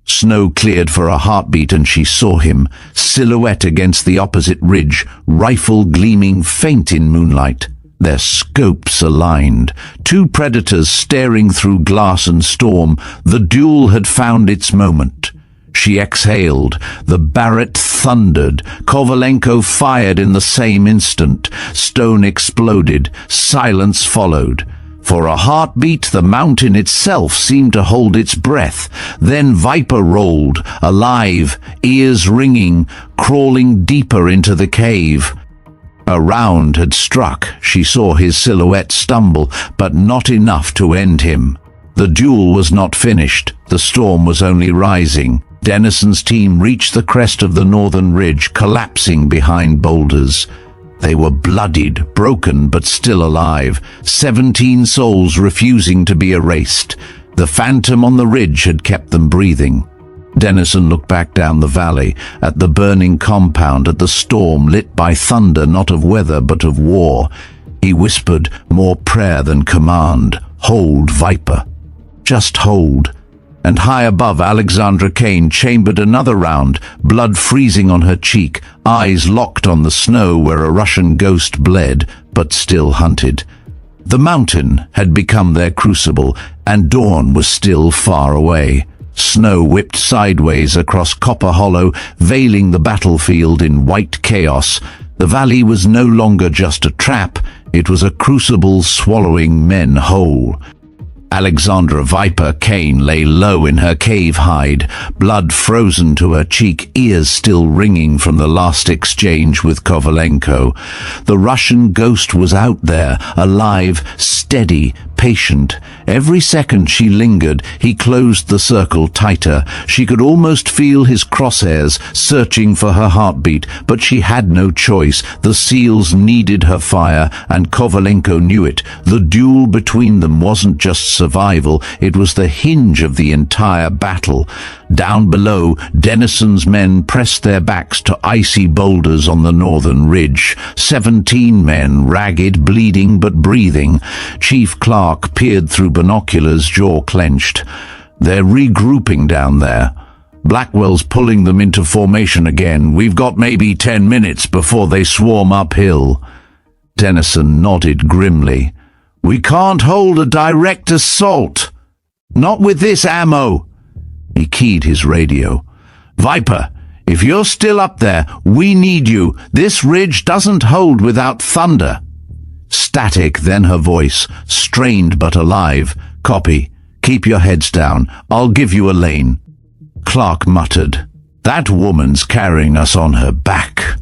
Snow cleared for a heartbeat and she saw him, silhouette against the opposite ridge, rifle gleaming faint in moonlight. Their scopes aligned. Two predators staring through glass and storm. The duel had found its moment. She exhaled. The Barrett thundered. Kovalenko fired in the same instant. Stone exploded. Silence followed. For a heartbeat, the mountain itself seemed to hold its breath. Then Viper rolled, alive, ears ringing, crawling deeper into the cave. A round had struck. She saw his silhouette stumble, but not enough to end him. The duel was not finished. The storm was only rising. Denison's team reached the crest of the northern ridge, collapsing behind boulders. They were bloodied, broken, but still alive. 17 souls refusing to be erased. The phantom on the ridge had kept them breathing. Denison looked back down the valley, at the burning compound, at the storm lit by thunder not of weather but of war. He whispered, more prayer than command, "Hold, Viper. Just hold." And high above, Alexandra Kane chambered another round, blood freezing on her cheek, eyes locked on the snow where a Russian ghost bled, but still hunted. The mountain had become their crucible, and dawn was still far away. Snow whipped sideways across Copper Hollow, veiling the battlefield in white chaos. The valley was no longer just a trap, it was a crucible swallowing men whole. Alexandra Viper Kane lay low in her cave hide, blood frozen to her cheek, ears still ringing from the last exchange with Kovalenko. The Russian ghost was out there, alive, steady, patient. Every second she lingered, he closed the circle tighter. She could almost feel his crosshairs, searching for her heartbeat, but she had no choice. The seals needed her fire, and Kovalenko knew it. The duel between them wasn't just survival, it was the hinge of the entire battle. Down below, Denison's men pressed their backs to icy boulders on the northern ridge. 17 men, ragged, bleeding but breathing. Chief Clark peered through binoculars, jaw clenched. They're regrouping down there. Blackwell's pulling them into formation again. We've got maybe 10 minutes before they swarm uphill. Denison nodded grimly. We can't hold a direct assault. Not with this ammo. He keyed his radio. "Viper, if you're still up there, we need you. This ridge doesn't hold without thunder." Static, then her voice, strained but alive. "Copy. Keep your heads down. I'll give you a lane." Clark muttered, "That woman's carrying us on her back."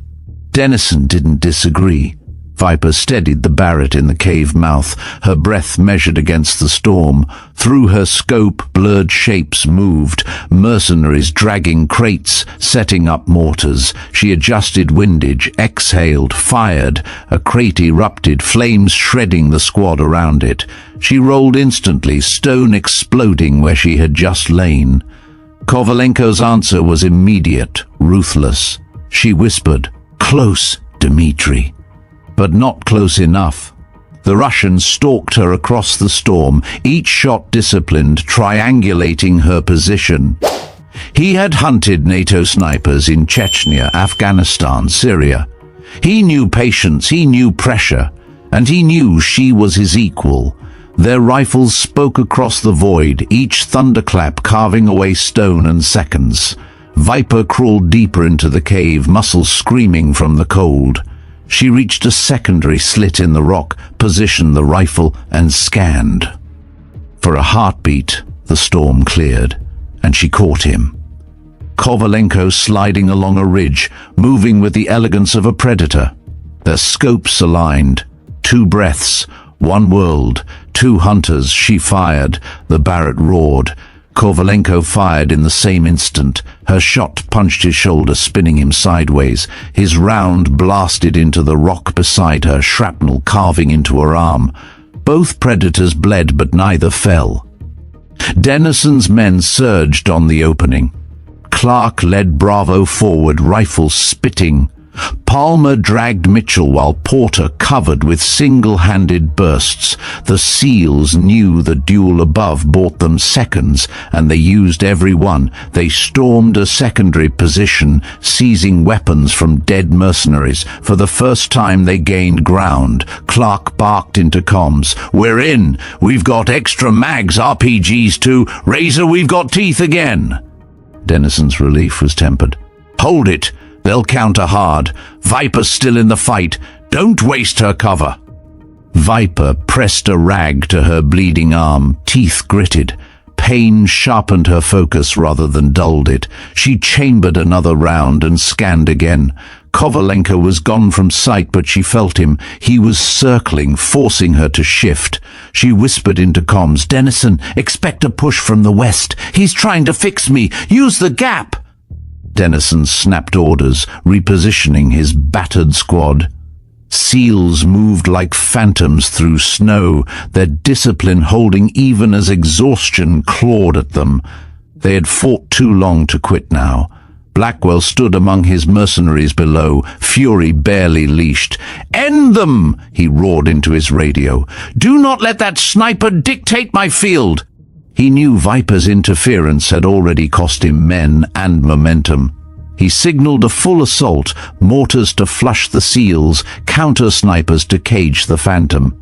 Dennison didn't disagree. Viper steadied the Barrett in the cave mouth, her breath measured against the storm. Through her scope, blurred shapes moved, mercenaries dragging crates, setting up mortars. She adjusted windage, exhaled, fired. A crate erupted, flames shredding the squad around it. She rolled instantly, stone exploding where she had just lain. Kovalenko's answer was immediate, ruthless. She whispered, "Close, Dmitri." But not close enough. The Russians stalked her across the storm, each shot disciplined, triangulating her position. He had hunted NATO snipers in Chechnya, Afghanistan, Syria. He knew patience, he knew pressure, and he knew she was his equal. Their rifles spoke across the void, each thunderclap carving away stone and seconds. Viper crawled deeper into the cave, muscles screaming from the cold. She reached a secondary slit in the rock, positioned the rifle, and scanned. For a heartbeat, the storm cleared, and she caught him. Kovalenko sliding along a ridge, moving with the elegance of a predator. Their scopes aligned. 2 breaths, 1 world, 2 hunters. She fired. The Barrett roared. Kovalenko fired in the same instant. Her shot punched his shoulder, spinning him sideways. His round blasted into the rock beside her, shrapnel carving into her arm. Both predators bled, but neither fell. Dennison's men surged on the opening. Clark led Bravo forward, rifles spitting. Palmer dragged Mitchell while Porter covered with single-handed bursts. The SEALs knew the duel above bought them seconds, and they used every one. They stormed a secondary position, seizing weapons from dead mercenaries. For the first time they gained ground. Clark barked into comms, "We're in! We've got extra mags, RPGs too. Razor, we've got teeth again!" Dennison's relief was tempered. "Hold it! They'll counter hard. Viper's still in the fight. Don't waste her cover." Viper pressed a rag to her bleeding arm, teeth gritted. Pain sharpened her focus rather than dulled it. She chambered another round and scanned again. Kovalenko was gone from sight, but she felt him. He was circling, forcing her to shift. She whispered into comms, "Dennison, expect a push from the west. He's trying to fix me. Use the gap." Dennison snapped orders, repositioning his battered squad. SEALs moved like phantoms through snow, their discipline holding even as exhaustion clawed at them. They had fought too long to quit now. Blackwell stood among his mercenaries below, fury barely leashed. "End them!" he roared into his radio. "Do not let that sniper dictate my field!" He knew Viper's interference had already cost him men and momentum. He signaled a full assault, mortars to flush the SEALs, counter-snipers to cage the Phantom.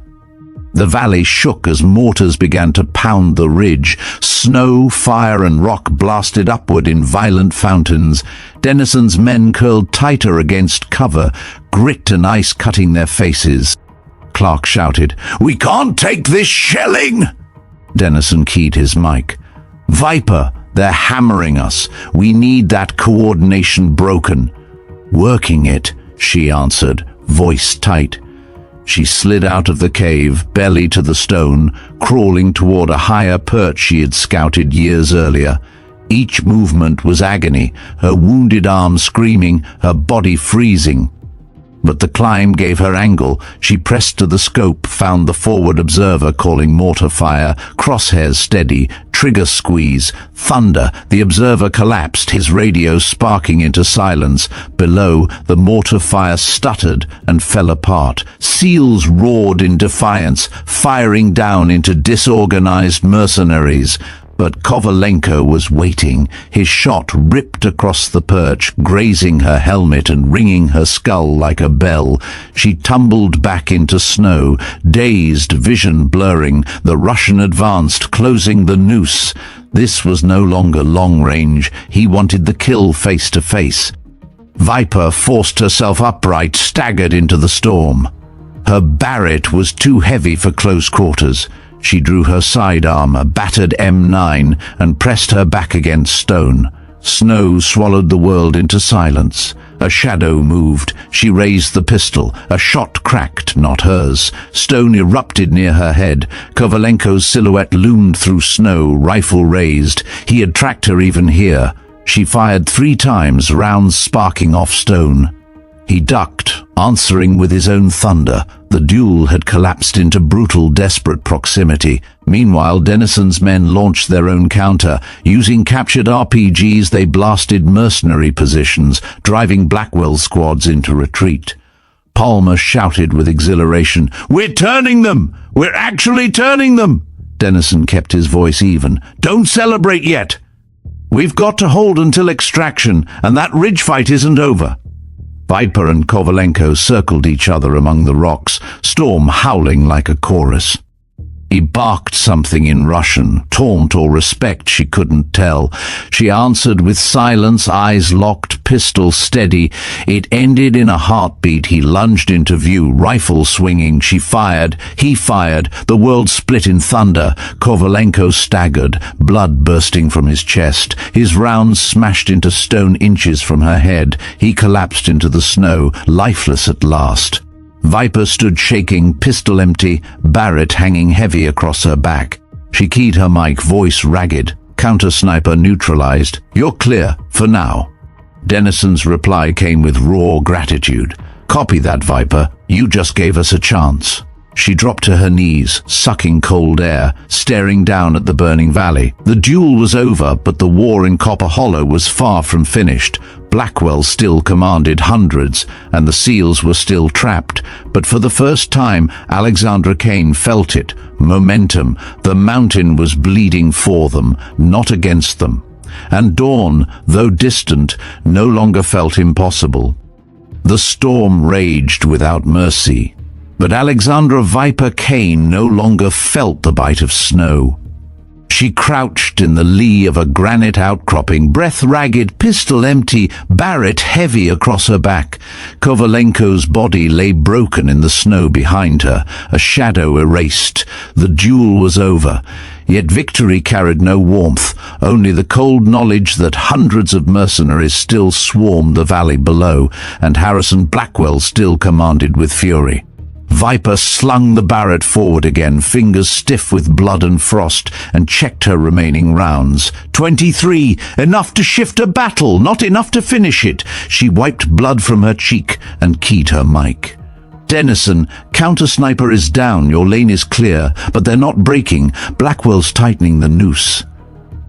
The valley shook as mortars began to pound the ridge. Snow, fire, and rock blasted upward in violent fountains. Dennison's men curled tighter against cover, grit and ice cutting their faces. Clark shouted, "We can't take this shelling!" Dennison keyed his mic. "Viper, they're hammering us. We need that coordination broken." "Working it," she answered, voice tight. She slid out of the cave, belly to the stone, crawling toward a higher perch she had scouted years earlier. Each movement was agony, her wounded arm screaming, her body freezing. But the climb gave her angle. She pressed to the scope, found the forward observer calling mortar fire, crosshairs steady, trigger squeeze, thunder. The observer collapsed, his radio sparking into silence. Below, the mortar fire stuttered and fell apart. SEALs roared in defiance, firing down into disorganized mercenaries. But Kovalenko was waiting. His shot ripped across the perch, grazing her helmet and ringing her skull like a bell. She tumbled back into snow, dazed, vision blurring. The Russian advanced, closing the noose. This was no longer long range. He wanted the kill face to face. Viper forced herself upright, staggered into the storm. Her Barrett was too heavy for close quarters. She drew her sidearm, a battered M9, and pressed her back against stone. Snow swallowed the world into silence. A shadow moved. She raised the pistol. A shot cracked, not hers. Stone erupted near her head. Kovalenko's silhouette loomed through snow, rifle raised. He had tracked her even here. She fired 3 times, rounds sparking off stone. He ducked, answering with his own thunder. The duel had collapsed into brutal, desperate proximity. Meanwhile, Denison's men launched their own counter. Using captured RPGs, they blasted mercenary positions, driving Blackwell's squads into retreat. Palmer shouted with exhilaration, "We're turning them! We're actually turning them!" Denison kept his voice even. "Don't celebrate yet! We've got to hold until extraction, and that ridge fight isn't over." Viper and Kovalenko circled each other among the rocks, Storm howling like a chorus. He barked something in Russian, taunt or respect she couldn't tell. She answered with silence, eyes locked, pistol steady. It ended in a heartbeat. He lunged into view, rifle swinging. She fired, he fired. The world split in thunder. Kovalenko staggered, blood bursting from his chest. His rounds smashed into stone inches from her head. He collapsed into the snow, lifeless at last. Viper stood shaking, pistol empty, Barrett hanging heavy across her back. She keyed her mic, voice ragged. Counter-sniper neutralized. "You're clear, for now." Denison's reply came with raw gratitude. "Copy that, Viper. You just gave us a chance." She dropped to her knees, sucking cold air, staring down at the burning valley. The duel was over, but the war in Copper Hollow was far from finished. Blackwell still commanded hundreds, and the SEALs were still trapped. But for the first time, Alexandra Kane felt it. Momentum. The mountain was bleeding for them, not against them. And dawn, though distant, no longer felt impossible. The storm raged without mercy. But Alexandra Viper Kane no longer felt the bite of snow. She crouched in the lee of a granite outcropping, breath ragged, pistol empty, Barrett heavy across her back. Kovalenko's body lay broken in the snow behind her, a shadow erased. The duel was over. Yet victory carried no warmth, only the cold knowledge that hundreds of mercenaries still swarmed the valley below, and Harrison Blackwell still commanded with fury. Viper slung the Barrett forward again, fingers stiff with blood and frost, and checked her remaining rounds. 23, enough to shift a battle, not enough to finish it. She wiped blood from her cheek and keyed her mic. "Denison, counter-sniper is down, your lane is clear, but they're not breaking. Blackwell's tightening the noose."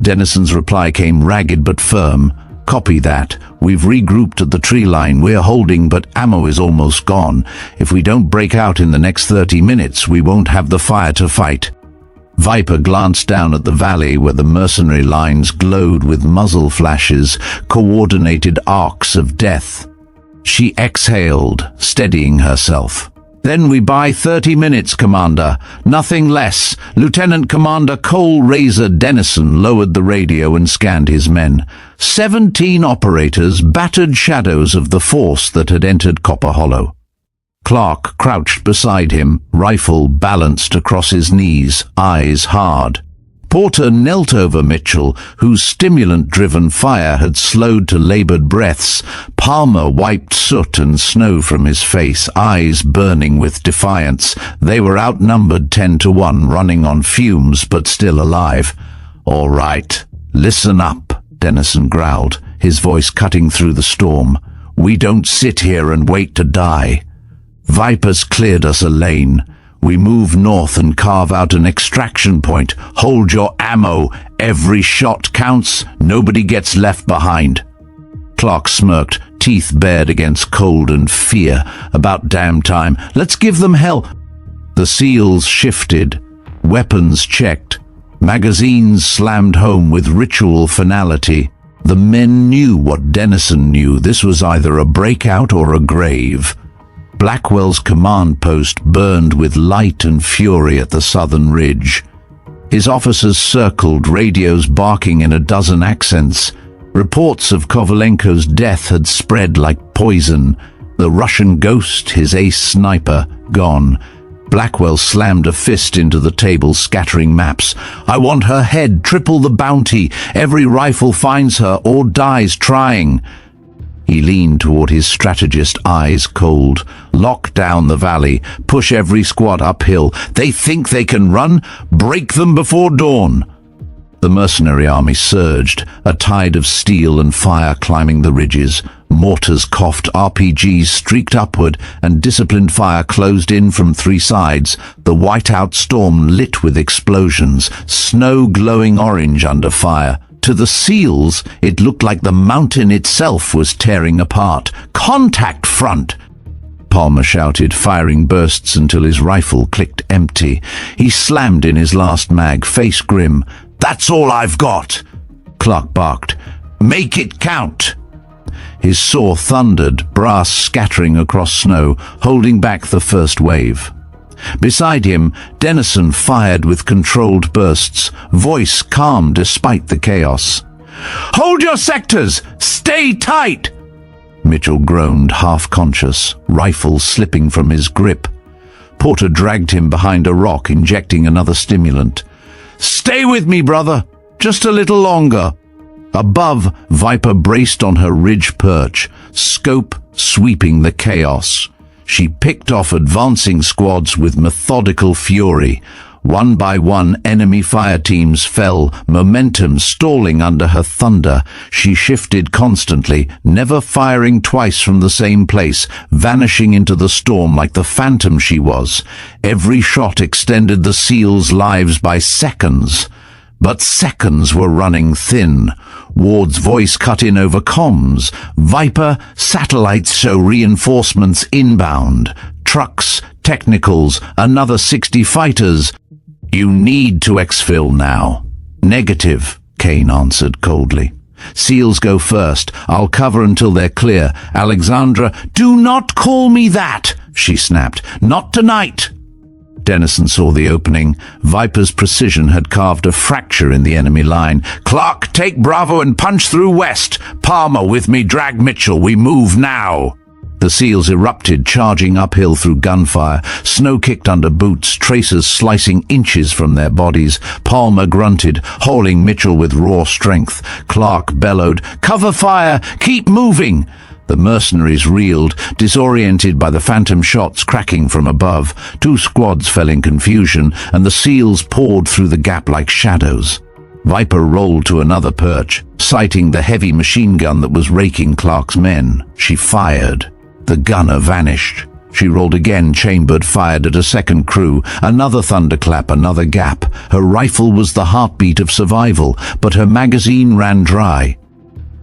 Denison's reply came ragged but firm. "Copy that. We've regrouped at the tree line. We're holding, but ammo is almost gone. If we don't break out in the next 30 minutes, we won't have the fire to fight." Viper glanced down at the valley where the mercenary lines glowed with muzzle flashes, coordinated arcs of death. She exhaled, steadying herself. "Then we buy 30 minutes, Commander. Nothing less." Lieutenant Commander Cole Razor Denison lowered the radio and scanned his men. 17 operators, battered shadows of the force that had entered Copper Hollow. Clark crouched beside him, rifle balanced across his knees, eyes hard. Porter knelt over Mitchell, whose stimulant-driven fire had slowed to labored breaths. Palmer wiped soot and snow from his face, eyes burning with defiance. They were outnumbered 10-1, running on fumes, but still alive. "All right, listen up," Denison growled, his voice cutting through the storm. "We don't sit here and wait to die. Viper's cleared us a lane. We move north and carve out an extraction point. Hold your ammo. Every shot counts. Nobody gets left behind." Clark smirked, teeth bared against cold and fear. "About damn time. Let's give them hell." The SEALs shifted. Weapons checked. Magazines slammed home with ritual finality. The men knew what Denison knew. This was either a breakout or a grave. Blackwell's command post burned with light and fury at the southern ridge. His officers circled, radios barking in a dozen accents. Reports of Kovalenko's death had spread like poison. The Russian ghost, his ace sniper, gone. Blackwell slammed a fist into the table, scattering maps. "I want her head, triple the bounty. Every rifle finds her or dies trying." He leaned toward his strategist, eyes cold. "Lock down the valley. Push every squad uphill. They think they can run? Break them before dawn." The mercenary army surged, a tide of steel and fire climbing the ridges. Mortars coughed, RPGs streaked upward, and disciplined fire closed in from three sides. The whiteout storm lit with explosions, snow glowing orange under fire. To the SEALs, it looked like the mountain itself was tearing apart. "Contact front!" Palmer shouted, firing bursts until his rifle clicked empty. He slammed in his last mag, face grim. "That's all I've got!" Clark barked. "Make it count!" His saw thundered, brass scattering across snow, holding back the first wave. Beside him, Dennison fired with controlled bursts, voice calm despite the chaos. "Hold your sectors! Stay tight!" Mitchell groaned, half-conscious, rifle slipping from his grip. Porter dragged him behind a rock, injecting another stimulant. "Stay with me, brother! Just a little longer!" Above, Viper braced on her ridge perch, scope sweeping the chaos. She picked off advancing squads with methodical fury. One by one, enemy fire teams fell, momentum stalling under her thunder. She shifted constantly, never firing twice from the same place, vanishing into the storm like the phantom she was. Every shot extended the SEALs' lives by seconds. But seconds were running thin. Ward's voice cut in over comms. "Viper, satellites show reinforcements inbound. Trucks, technicals, another 60 fighters. You need to exfil now." "Negative," Kane answered coldly. "SEALs go first. I'll cover until they're clear. Alexandra—" "Do not call me that," she snapped. "Not tonight." Dennison saw the opening. Viper's precision had carved a fracture in the enemy line. "Clark, take Bravo and punch through west. Palmer with me, drag Mitchell. We move now." The SEALs erupted, charging uphill through gunfire. Snow kicked under boots, tracers slicing inches from their bodies. Palmer grunted, hauling Mitchell with raw strength. Clark bellowed, "Cover fire! Keep moving!" The mercenaries reeled, disoriented by the phantom shots cracking from above. Two squads fell in confusion, and the SEALs poured through the gap like shadows. Viper rolled to another perch, sighting the heavy machine gun that was raking Clark's men. She fired. The gunner vanished. She rolled again, chambered, fired at a second crew. Another thunderclap, another gap. Her rifle was the heartbeat of survival, but her magazine ran dry.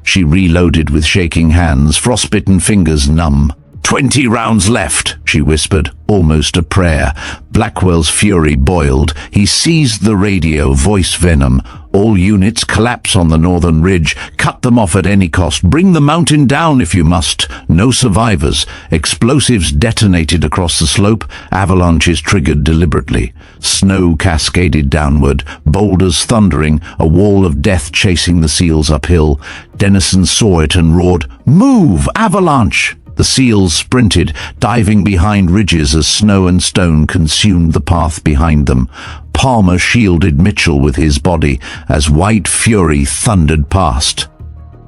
She reloaded with shaking hands, frostbitten fingers numb. 20 rounds left," she whispered, almost a prayer. Blackwell's fury boiled. He seized the radio, voice venom. "All units collapse on the northern ridge. Cut them off at any cost. Bring the mountain down if you must. No survivors." Explosives detonated across the slope. Avalanches triggered deliberately. Snow cascaded downward, boulders thundering, a wall of death chasing the SEALs uphill. Dennison saw it and roared, "Move! Avalanche!" The SEALs sprinted, diving behind ridges as snow and stone consumed the path behind them. Palmer shielded Mitchell with his body as white fury thundered past.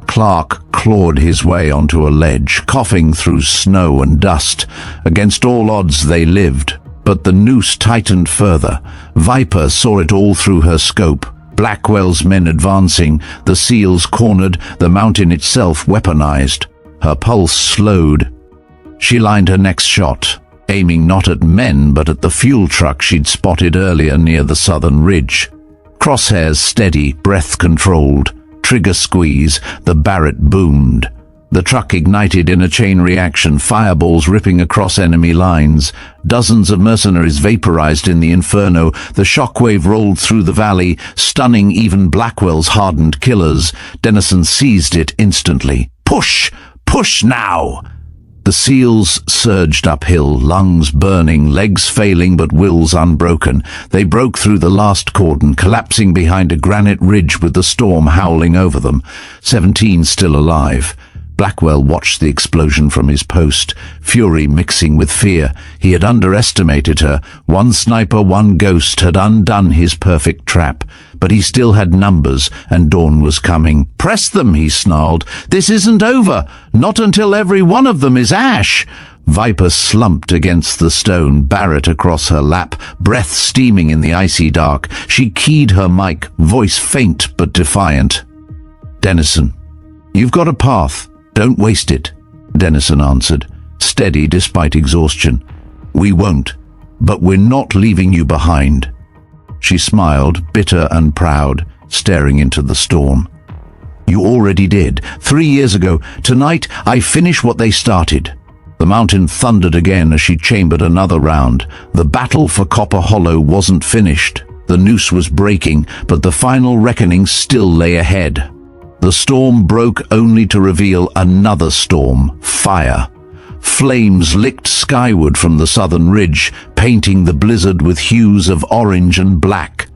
Clark clawed his way onto a ledge, coughing through snow and dust. Against all odds they lived, but the noose tightened further. Viper saw it all through her scope. Blackwell's men advancing, the SEALs cornered, the mountain itself weaponized. Her pulse slowed. She lined her next shot, aiming not at men but at the fuel truck she'd spotted earlier near the southern ridge. Crosshairs steady, breath controlled. Trigger squeeze, the Barrett boomed. The truck ignited in a chain reaction, fireballs ripping across enemy lines. Dozens of mercenaries vaporized in the inferno. The shockwave rolled through the valley, stunning even Blackwell's hardened killers. Dennison seized it instantly. "Push! Push now!" The SEALs surged uphill, lungs burning, legs failing but wills unbroken. They broke through the last cordon, collapsing behind a granite ridge with the storm howling over them. 17 still alive. Blackwell watched the explosion from his post, fury mixing with fear. He had underestimated her. One sniper, one ghost had undone his perfect trap. But he still had numbers, and dawn was coming. "Press them," he snarled. "This isn't over. Not until every one of them is ash." Viper slumped against the stone, Barrett across her lap, breath steaming in the icy dark. She keyed her mic, voice faint but defiant. "Dennison, you've got a path. Don't waste it," Dennison answered, steady despite exhaustion. "We won't, but we're not leaving you behind." She smiled, bitter and proud, staring into the storm. "You already did. 3 years ago. Tonight, I finish what they started." The mountain thundered again as she chambered another round. The battle for Copper Hollow wasn't finished. The noose was breaking, but the final reckoning still lay ahead. The storm broke only to reveal another storm, fire. Flames licked skyward from the southern ridge, painting the blizzard with hues of orange and black.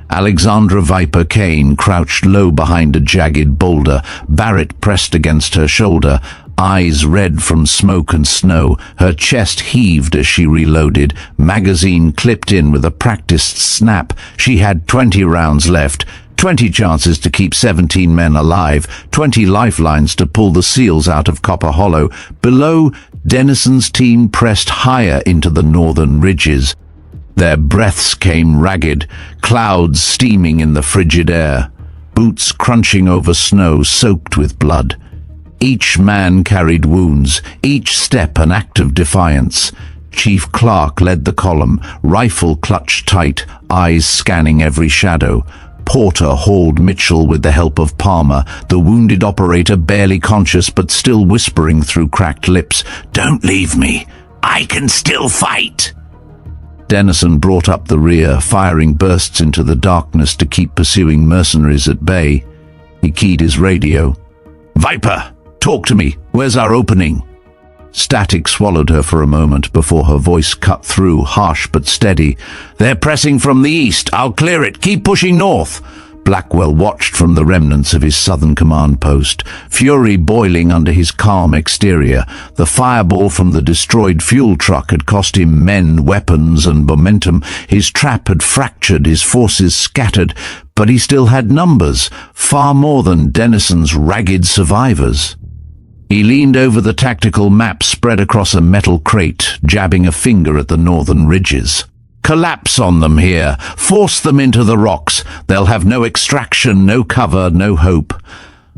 Alexandra Viper Kane crouched low behind a jagged boulder, Barrett pressed against her shoulder, eyes red from smoke and snow. Her chest heaved as she reloaded, magazine clipped in with a practiced snap. She had 20 rounds left. 20 chances to keep 17 men alive, 20 lifelines to pull the SEALs out of Copper Hollow. Below, Dennison's team pressed higher into the northern ridges. Their breaths came ragged, clouds steaming in the frigid air, boots crunching over snow soaked with blood. Each man carried wounds, each step an act of defiance. Chief Clark led the column, rifle clutched tight, eyes scanning every shadow. Porter hauled Mitchell with the help of Palmer, the wounded operator barely conscious but still whispering through cracked lips, "Don't leave me. I can still fight." Dennison brought up the rear, firing bursts into the darkness to keep pursuing mercenaries at bay. He keyed his radio. "Viper, talk to me. Where's our opening?" Static swallowed her for a moment before her voice cut through, harsh but steady. "They're pressing from the east. I'll clear it. Keep pushing north." Blackwell watched from the remnants of his southern command post, fury boiling under his calm exterior. The fireball from the destroyed fuel truck had cost him men, weapons, and momentum. His trap had fractured, his forces scattered, but he still had numbers, far more than Dennison's ragged survivors. He leaned over the tactical map spread across a metal crate, jabbing a finger at the northern ridges. "Collapse on them here. Force them into the rocks. They'll have no extraction, no cover, no hope."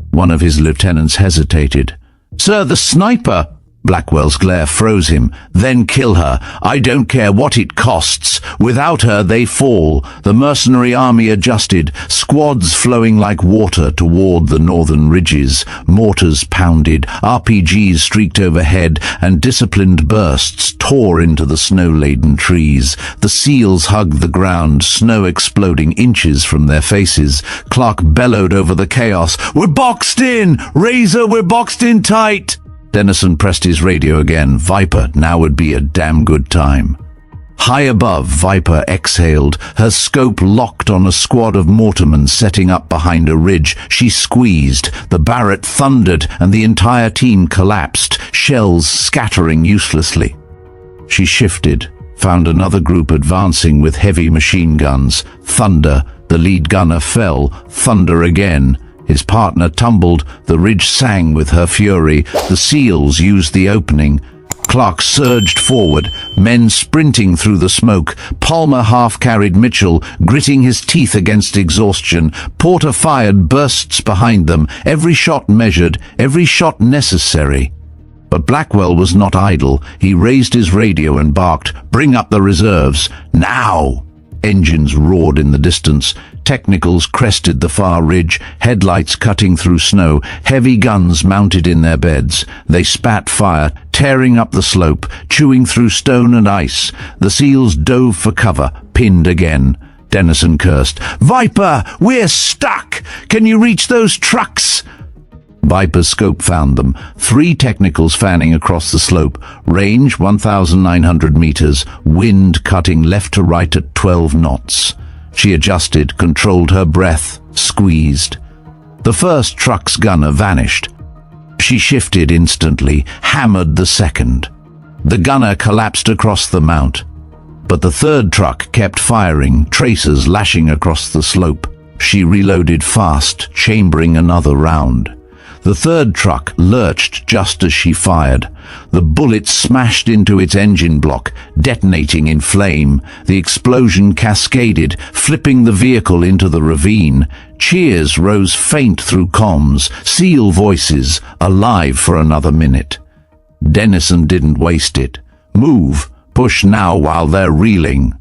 One of his lieutenants hesitated. "Sir, the sniper!" Blackwell's glare froze him. "Then kill her. I don't care what it costs. Without her, they fall." The mercenary army adjusted, squads flowing like water toward the northern ridges. Mortars pounded, RPGs streaked overhead, and disciplined bursts tore into the snow-laden trees. The SEALs hugged the ground, snow exploding inches from their faces. Clark bellowed over the chaos, "We're boxed in! Razor, we're boxed in tight!" Dennison pressed his radio again. Viper, now would be a damn good time. High above, Viper exhaled, her scope locked on a squad of mortarmen setting up behind a ridge. She squeezed, the Barrett thundered, and the entire team collapsed, shells scattering uselessly. She shifted, found another group advancing with heavy machine guns. Thunder, the lead gunner fell, thunder again. His partner tumbled, the ridge sang with her fury. The SEALs used the opening. Clark surged forward, men sprinting through the smoke. Palmer half-carried Mitchell, gritting his teeth against exhaustion. Porter fired bursts behind them, every shot measured, every shot necessary. But Blackwell was not idle. He raised his radio and barked, "Bring up the reserves, now!" Engines roared in the distance. Technicals crested the far ridge, headlights cutting through snow, heavy guns mounted in their beds. They spat fire, tearing up the slope, chewing through stone and ice. The SEALs dove for cover, pinned again. Dennison cursed, "Viper, we're stuck! Can you reach those trucks?" Viper's scope found them, 3 technicals fanning across the slope, range 1,900 meters, wind cutting left to right at 12 knots. She adjusted, controlled her breath, squeezed. The first truck's gunner vanished. She shifted instantly, hammered the second. The gunner collapsed across the mount. But the third truck kept firing, tracers lashing across the slope. She reloaded fast, chambering another round. The third truck lurched just as she fired. The bullet smashed into its engine block, detonating in flame. The explosion cascaded, flipping the vehicle into the ravine. Cheers rose faint through comms, SEAL voices, alive for another minute. Dennison didn't waste it. Move, push now while they're reeling.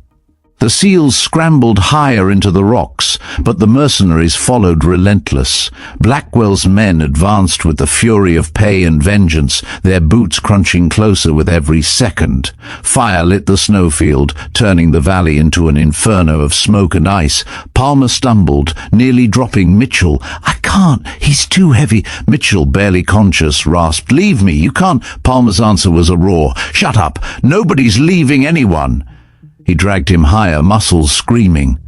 The SEALs scrambled higher into the rocks, but the mercenaries followed relentless. Blackwell's men advanced with the fury of pay and vengeance, their boots crunching closer with every second. Fire lit the snowfield, turning the valley into an inferno of smoke and ice. Palmer stumbled, nearly dropping Mitchell. "I can't, he's too heavy." Mitchell, barely conscious, rasped, "Leave me, you can't." Palmer's answer was a roar, "Shut up, nobody's leaving anyone." He dragged him higher, muscles screaming.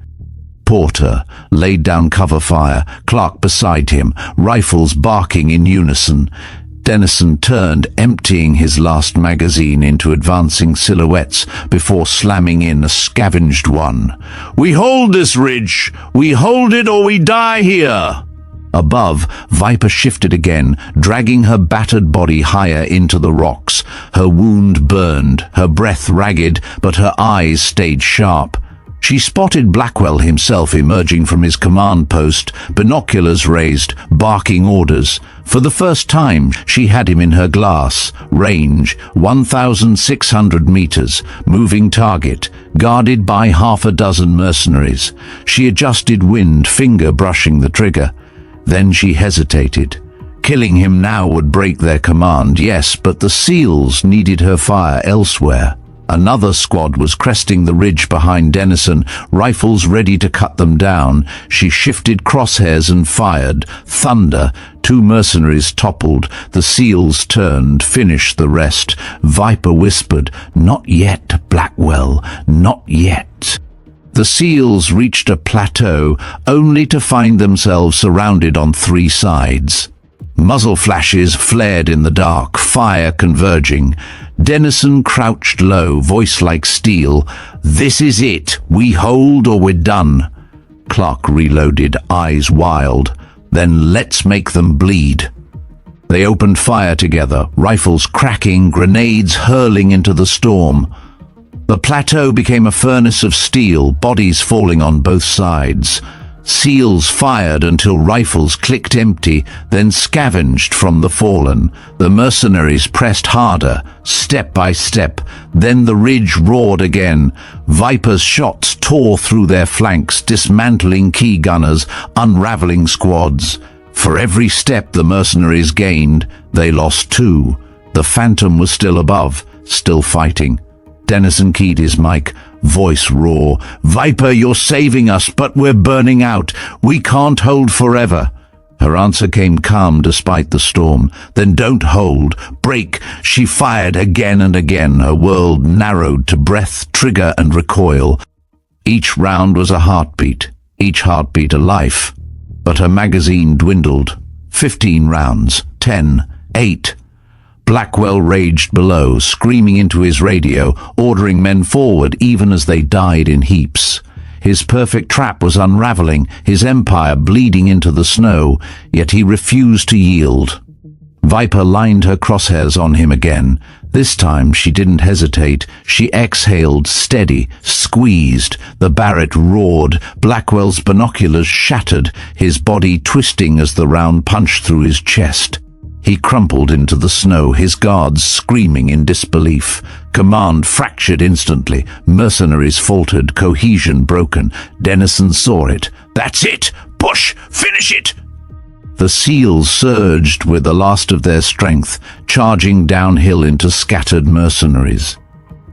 Porter laid down cover fire, Clark beside him, rifles barking in unison. Dennison turned, emptying his last magazine into advancing silhouettes before slamming in a scavenged one. "We hold this ridge! We hold it or we die here!" Above, Viper shifted again, dragging her battered body higher into the rocks. Her wound burned, her breath ragged, but her eyes stayed sharp. She spotted Blackwell himself emerging from his command post, binoculars raised, barking orders. For the first time, she had him in her glass. Range, 1,600 meters. Moving target, guarded by half a dozen mercenaries. She adjusted wind, finger brushing the trigger. Then she hesitated. Killing him now would break their command, yes, but the SEALs needed her fire elsewhere. Another squad was cresting the ridge behind Dennison, rifles ready to cut them down. She shifted crosshairs and fired. Thunder. 2 mercenaries toppled. The SEALs turned, finished the rest. Viper whispered, "Not yet, Blackwell, not yet." The SEALs reached a plateau, only to find themselves surrounded on 3 sides. Muzzle flashes flared in the dark, fire converging. Dennison crouched low, voice like steel. "This is it. We hold or we're done." Clark reloaded, eyes wild. "Then let's make them bleed." They opened fire together, rifles cracking, grenades hurling into the storm. The plateau became a furnace of steel, bodies falling on both sides. SEALs fired until rifles clicked empty, then scavenged from the fallen. The mercenaries pressed harder, step by step. Then the ridge roared again. Viper's shots tore through their flanks, dismantling key gunners, unraveling squads. For every step the mercenaries gained, they lost 2. The Phantom was still above, still fighting. Dennison keyed his mic, voice raw. "Viper, you're saving us, but we're burning out. We can't hold forever." Her answer came calm despite the storm. "Then don't hold. Break." She fired again and again, her world narrowed to breath, trigger, and recoil. Each round was a heartbeat, each heartbeat a life. But her magazine dwindled. 15 rounds, 10, 8. Blackwell raged below, screaming into his radio, ordering men forward even as they died in heaps. His perfect trap was unraveling, his empire bleeding into the snow, yet he refused to yield. Viper lined her crosshairs on him again. This time she didn't hesitate. She exhaled, steady, squeezed. The Barrett roared. Blackwell's binoculars shattered, his body twisting as the round punched through his chest. He crumpled into the snow, his guards screaming in disbelief. Command fractured instantly. Mercenaries faltered, cohesion broken. Dennison saw it. "That's it! Push! Finish it!" The SEALs surged with the last of their strength, charging downhill into scattered mercenaries.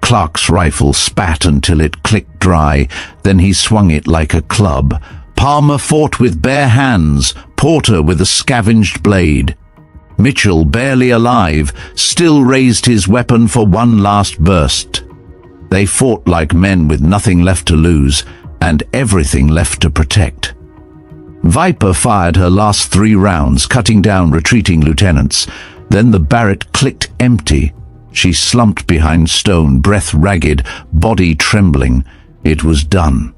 Clark's rifle spat until it clicked dry, then he swung it like a club. Palmer fought with bare hands, Porter with a scavenged blade. Mitchell, barely alive, still raised his weapon for one last burst. They fought like men with nothing left to lose and everything left to protect. Viper fired her last 3 rounds, cutting down retreating lieutenants. Then the Barrett clicked empty. She slumped behind stone, breath ragged, body trembling. It was done.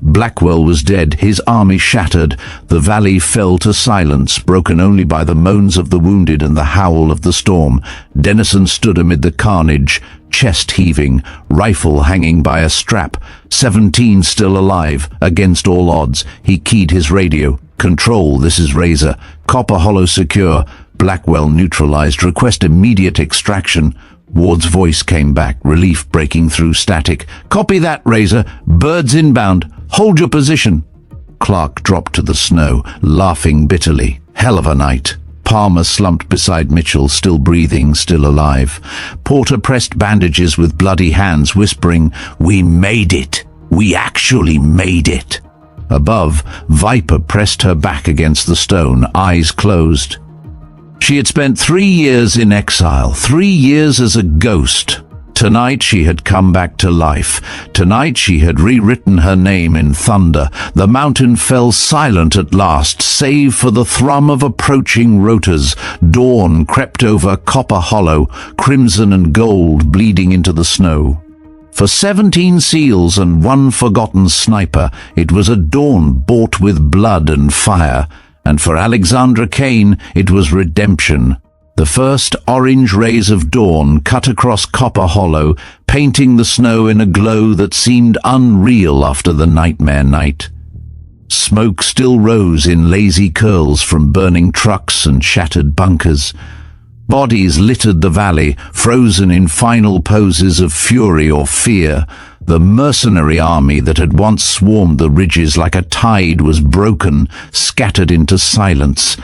Blackwell was dead, his army shattered. The valley fell to silence, broken only by the moans of the wounded and the howl of the storm. Dennison stood amid the carnage, chest heaving, rifle hanging by a strap. 17 still alive, against all odds. He keyed his radio. "Control, this is Razor. Copper Hollow secure. Blackwell neutralized. Request immediate extraction." Ward's voice came back, relief breaking through static. "Copy that, Razor. Birds inbound. Hold your position." Clark dropped to the snow, laughing bitterly. Hell of a night. Palmer slumped beside Mitchell, still breathing, still alive. Porter pressed bandages with bloody hands, whispering, "We made it. We actually made it." Above, Viper pressed her back against the stone, eyes closed. She had spent 3 years in exile, 3 years as a ghost. Tonight she had come back to life. Tonight she had rewritten her name in thunder. The mountain fell silent at last, save for the thrum of approaching rotors. Dawn crept over Copper Hollow, crimson and gold bleeding into the snow. For 17 SEALs and 1 forgotten sniper, it was a dawn bought with blood and fire. And for Alexandra Kane, it was redemption. The first orange rays of dawn cut across Copper Hollow, painting the snow in a glow that seemed unreal after the nightmare night. Smoke still rose in lazy curls from burning trucks and shattered bunkers. Bodies littered the valley, frozen in final poses of fury or fear. The mercenary army that had once swarmed the ridges like a tide was broken, scattered into silence.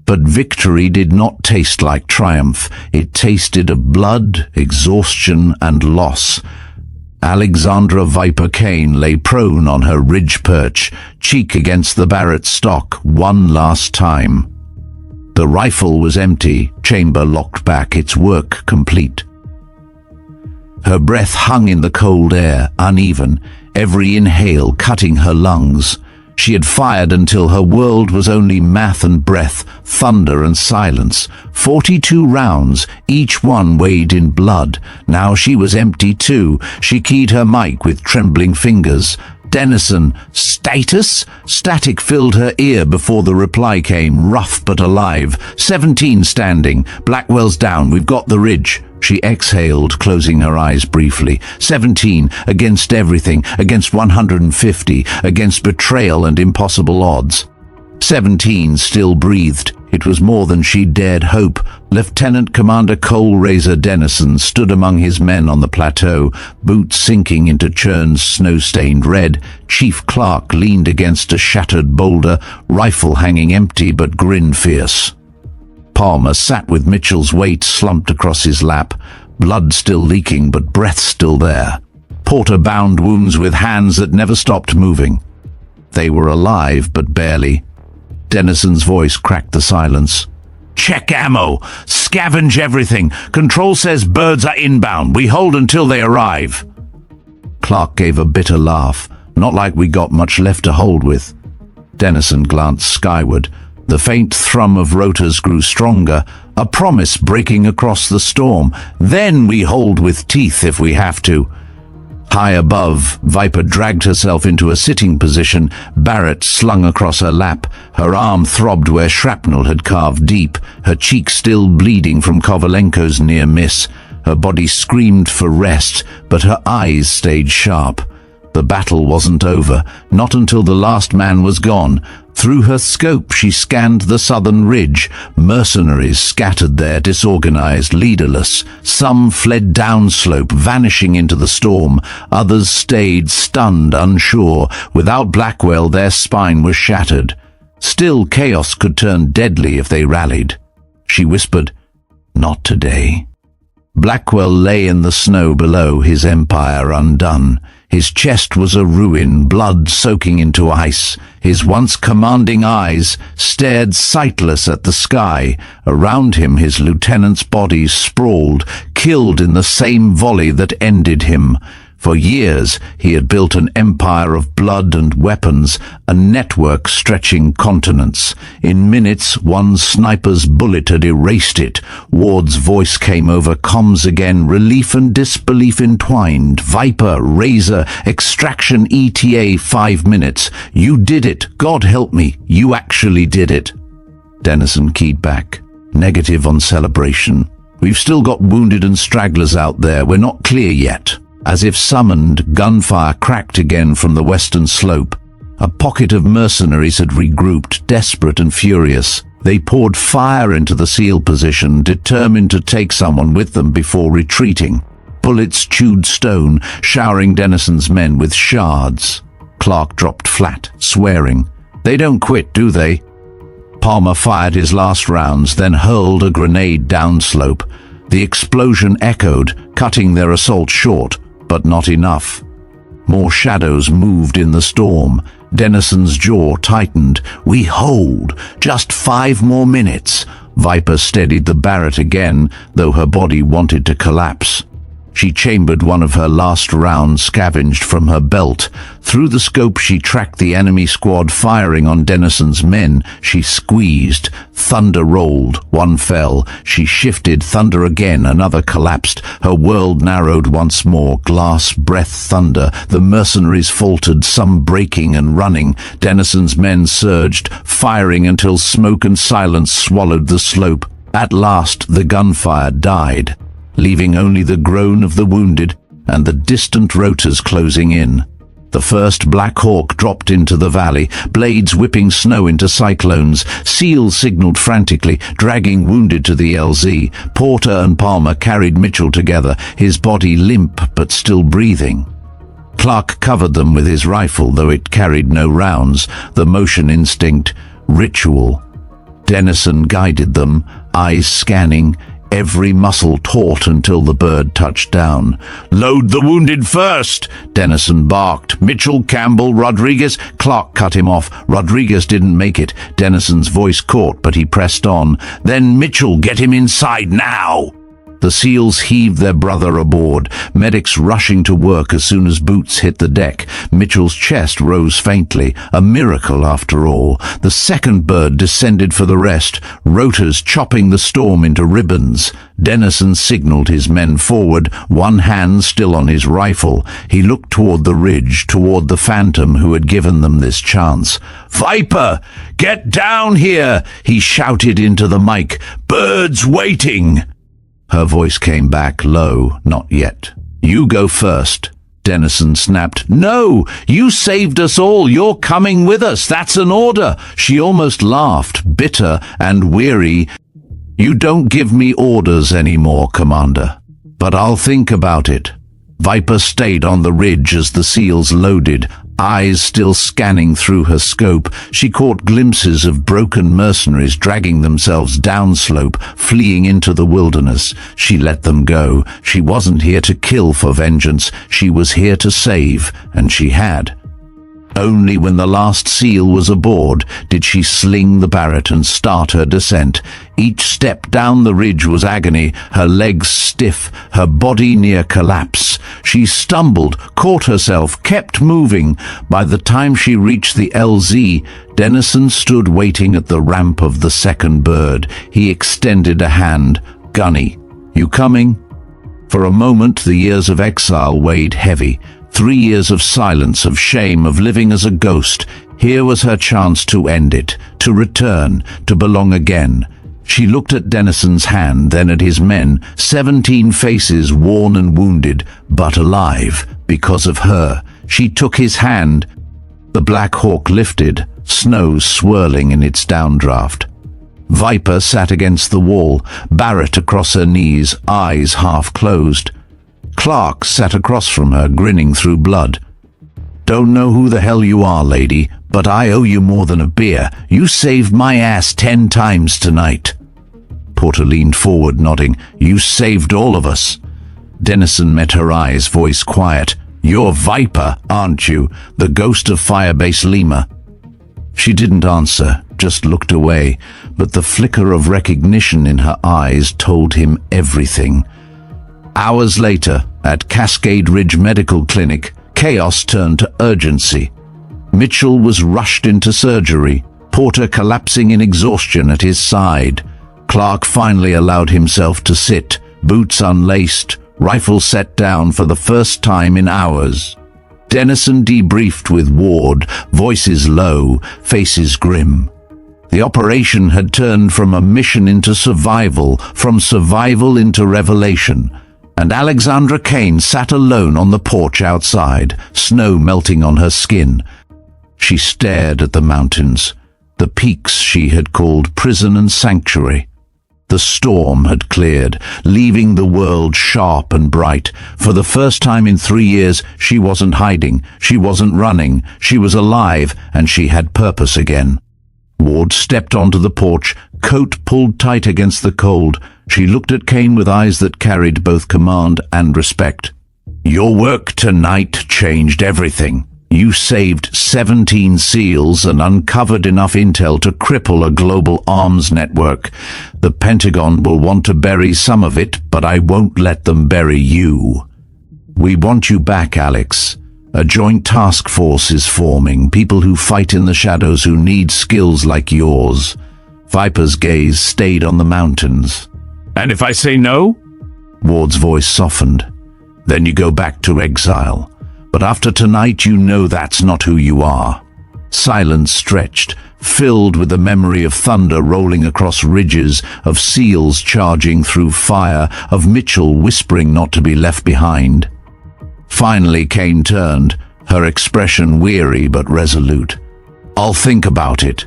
But victory did not taste like triumph. It tasted of blood, exhaustion, and loss. Alexandra Viper Kane lay prone on her ridge perch, cheek against the Barrett stock, one last time. The rifle was empty, chamber locked back, its work complete. Her breath hung in the cold air, uneven, every inhale cutting her lungs. She had fired until her world was only math and breath, thunder and silence. 42 rounds, each one weighed in blood. Now she was empty too. She keyed her mic with trembling fingers. "Dennison, status?" Static filled her ear before the reply came, rough but alive. 17 standing. Blackwell's down. We've got the ridge. She exhaled, closing her eyes briefly. 17, against everything, against 150, against betrayal and impossible odds. 17 still breathed. It was more than she dared hope. Lieutenant Commander Cole Razor Dennison stood among his men on the plateau, boots sinking into Churn's snow-stained red. Chief Clark leaned against a shattered boulder, rifle hanging empty but grin fierce. Palmer sat with Mitchell's weight slumped across his lap, blood still leaking but breath still there. Porter bound wounds with hands that never stopped moving. They were alive, but barely. Dennison's voice cracked the silence. "Check ammo! Scavenge everything! Control says birds are inbound. We hold until they arrive." Clark gave a bitter laugh. "Not like we got much left to hold with." Dennison glanced skyward. The faint thrum of rotors grew stronger, a promise breaking across the storm. "Then we hold with teeth if we have to." High above, Viper dragged herself into a sitting position, Barrett slung across her lap. Her arm throbbed where shrapnel had carved deep, her cheek still bleeding from Kovalenko's near miss. Her body screamed for rest, but her eyes stayed sharp. The battle wasn't over, not until the last man was gone. Through her scope she scanned the southern ridge. Mercenaries scattered there, disorganized, leaderless. Some fled downslope, vanishing into the storm. Others stayed, stunned, unsure. Without Blackwell, their spine was shattered. Still, chaos could turn deadly if they rallied. She whispered, "Not today." Blackwell lay in the snow below, his empire undone. His chest was a ruin, blood soaking into ice. His once commanding eyes stared sightless at the sky. Around him his lieutenant's bodies sprawled, killed in the same volley that ended him. For years he had built an empire of blood and weapons, a network stretching continents. In minutes, one sniper's bullet had erased it. Ward's voice came over comms again, relief and disbelief entwined. Viper, Razor, extraction ETA 5 minutes. You did it. God help me. You actually did it. Dennison keyed back. Negative on celebration. We've still got wounded and stragglers out there. We're not clear yet. As if summoned, gunfire cracked again from the western slope. A pocket of mercenaries had regrouped, desperate and furious. They poured fire into the SEAL position, determined to take someone with them before retreating. Bullets chewed stone, showering Dennison's men with shards. Clark dropped flat, swearing. They don't quit, do they? Palmer fired his last rounds, then hurled a grenade downslope. The explosion echoed, cutting their assault short. But not enough. More shadows moved in the storm. Dennison's jaw tightened. We hold. Just 5 more minutes. Viper steadied the Barrett again, though her body wanted to collapse. She chambered one of her last rounds scavenged from her belt. Through the scope she tracked the enemy squad firing on Dennison's men. She squeezed. Thunder rolled. One fell. She shifted. Thunder again. Another collapsed. Her world narrowed once more. Glass breath thunder. The mercenaries faltered, some breaking and running. Dennison's men surged, firing until smoke and silence swallowed the slope. At last the gunfire died, leaving only the groan of the wounded and the distant rotors closing in. The first Black Hawk dropped into the valley, blades whipping snow into cyclones. SEAL signaled frantically, dragging wounded to the LZ. Porter and Palmer carried Mitchell together, his body limp but still breathing. Clark covered them with his rifle, though it carried no rounds. The motion instinct, ritual. Dennison guided them, eyes scanning, every muscle taut until the bird touched down. Load the wounded first, Dennison barked. Mitchell, Campbell, Rodriguez. Clark cut him off. Rodriguez didn't make it. Dennison's voice caught, but he pressed on. Then Mitchell, get him inside now. The SEALs heaved their brother aboard, medics rushing to work as soon as boots hit the deck. Mitchell's chest rose faintly, a miracle after all. The second bird descended for the rest, rotors chopping the storm into ribbons. Dennison signaled his men forward, one hand still on his rifle. He looked toward the ridge, toward the phantom who had given them this chance. Viper, get down here, he shouted into the mic. Birds waiting. Her voice came back low, not yet. You go first. Dennison snapped. No, you saved us all. You're coming with us. That's an order. She almost laughed, bitter and weary. You don't give me orders anymore, Commander. But I'll think about it. Viper stayed on the ridge as the SEALs loaded, eyes still scanning through her scope. She caught glimpses of broken mercenaries dragging themselves downslope, fleeing into the wilderness. She let them go. She wasn't here to kill for vengeance. She was here to save, and she had. Only when the last SEAL was aboard did she sling the Barrett and start her descent. Each step down the ridge was agony, her legs stiff, her body near collapse. She stumbled, caught herself, kept moving. By the time she reached the LZ, Dennison stood waiting at the ramp of the second bird. He extended a hand. Gunny, you coming? For a moment the years of exile weighed heavy. 3 years of silence, of shame, of living as a ghost. Here was her chance to end it, to return, to belong again. She looked at Dennison's hand, then at his men, 17 faces worn and wounded, but alive, because of her. She took his hand. The Black Hawk lifted, snow swirling in its downdraft. Viper sat against the wall, Barrett across her knees, eyes half closed. Clark sat across from her, grinning through blood. Don't know who the hell you are, lady, but I owe you more than a beer. You saved my ass 10 times tonight. Porter leaned forward, nodding. You saved all of us. Dennison met her eyes, voice quiet. "You're Viper, aren't you? The ghost of Firebase Lima." She didn't answer, just looked away, but the flicker of recognition in her eyes told him everything. Hours later, at Cascade Ridge Medical Clinic, chaos turned to urgency. Mitchell was rushed into surgery, Porter collapsing in exhaustion at his side. Clark finally allowed himself to sit, boots unlaced, rifle set down for the first time in hours. Dennison debriefed with Ward, voices low, faces grim. The operation had turned from a mission into survival, from survival into revelation, and Alexandra Kane sat alone on the porch outside, snow melting on her skin. She stared at the mountains, the peaks she had called prison and sanctuary. The storm had cleared, leaving the world sharp and bright. For the first time in 3 years, she wasn't hiding, she wasn't running, she was alive, and she had purpose again. Ward stepped onto the porch, coat pulled tight against the cold. She looked at Kane with eyes that carried both command and respect. "Your work tonight changed everything. You saved 17 SEALs and uncovered enough intel to cripple a global arms network. The Pentagon will want to bury some of it, but I won't let them bury you. We want you back, Alex. A joint task force is forming, people who fight in the shadows who need skills like yours." Viper's gaze stayed on the mountains. "And if I say no?" Ward's voice softened. "Then you go back to exile. But after tonight, you know that's not who you are." Silence stretched, filled with the memory of thunder rolling across ridges, of SEALs charging through fire, of Mitchell whispering not to be left behind. Finally, Kane turned, her expression weary but resolute. "I'll think about it."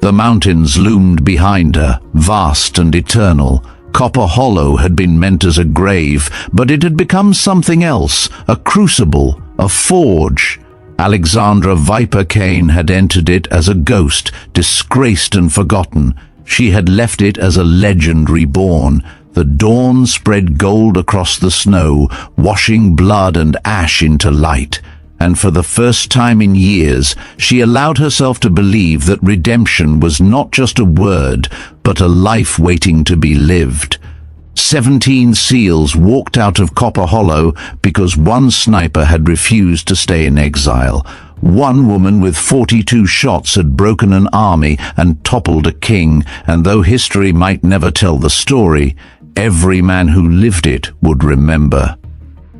The mountains loomed behind her, vast and eternal. Copper Hollow had been meant as a grave, but it had become something else, a crucible, a forge. Alexandra Viper Kane had entered it as a ghost, disgraced and forgotten. She had left it as a legend reborn. The dawn spread gold across the snow, washing blood and ash into light. And for the first time in years, she allowed herself to believe that redemption was not just a word, but a life waiting to be lived. 17 SEALs walked out of Copper Hollow because one sniper had refused to stay in exile. One woman with 42 shots had broken an army and toppled a king, and though history might never tell the story, every man who lived it would remember.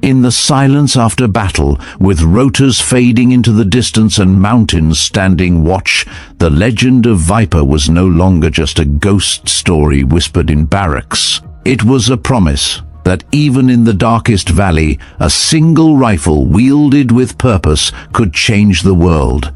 In the silence after battle, with rotors fading into the distance and mountains standing watch, the legend of Viper was no longer just a ghost story whispered in barracks. It was a promise that even in the darkest valley, a single rifle wielded with purpose could change the world.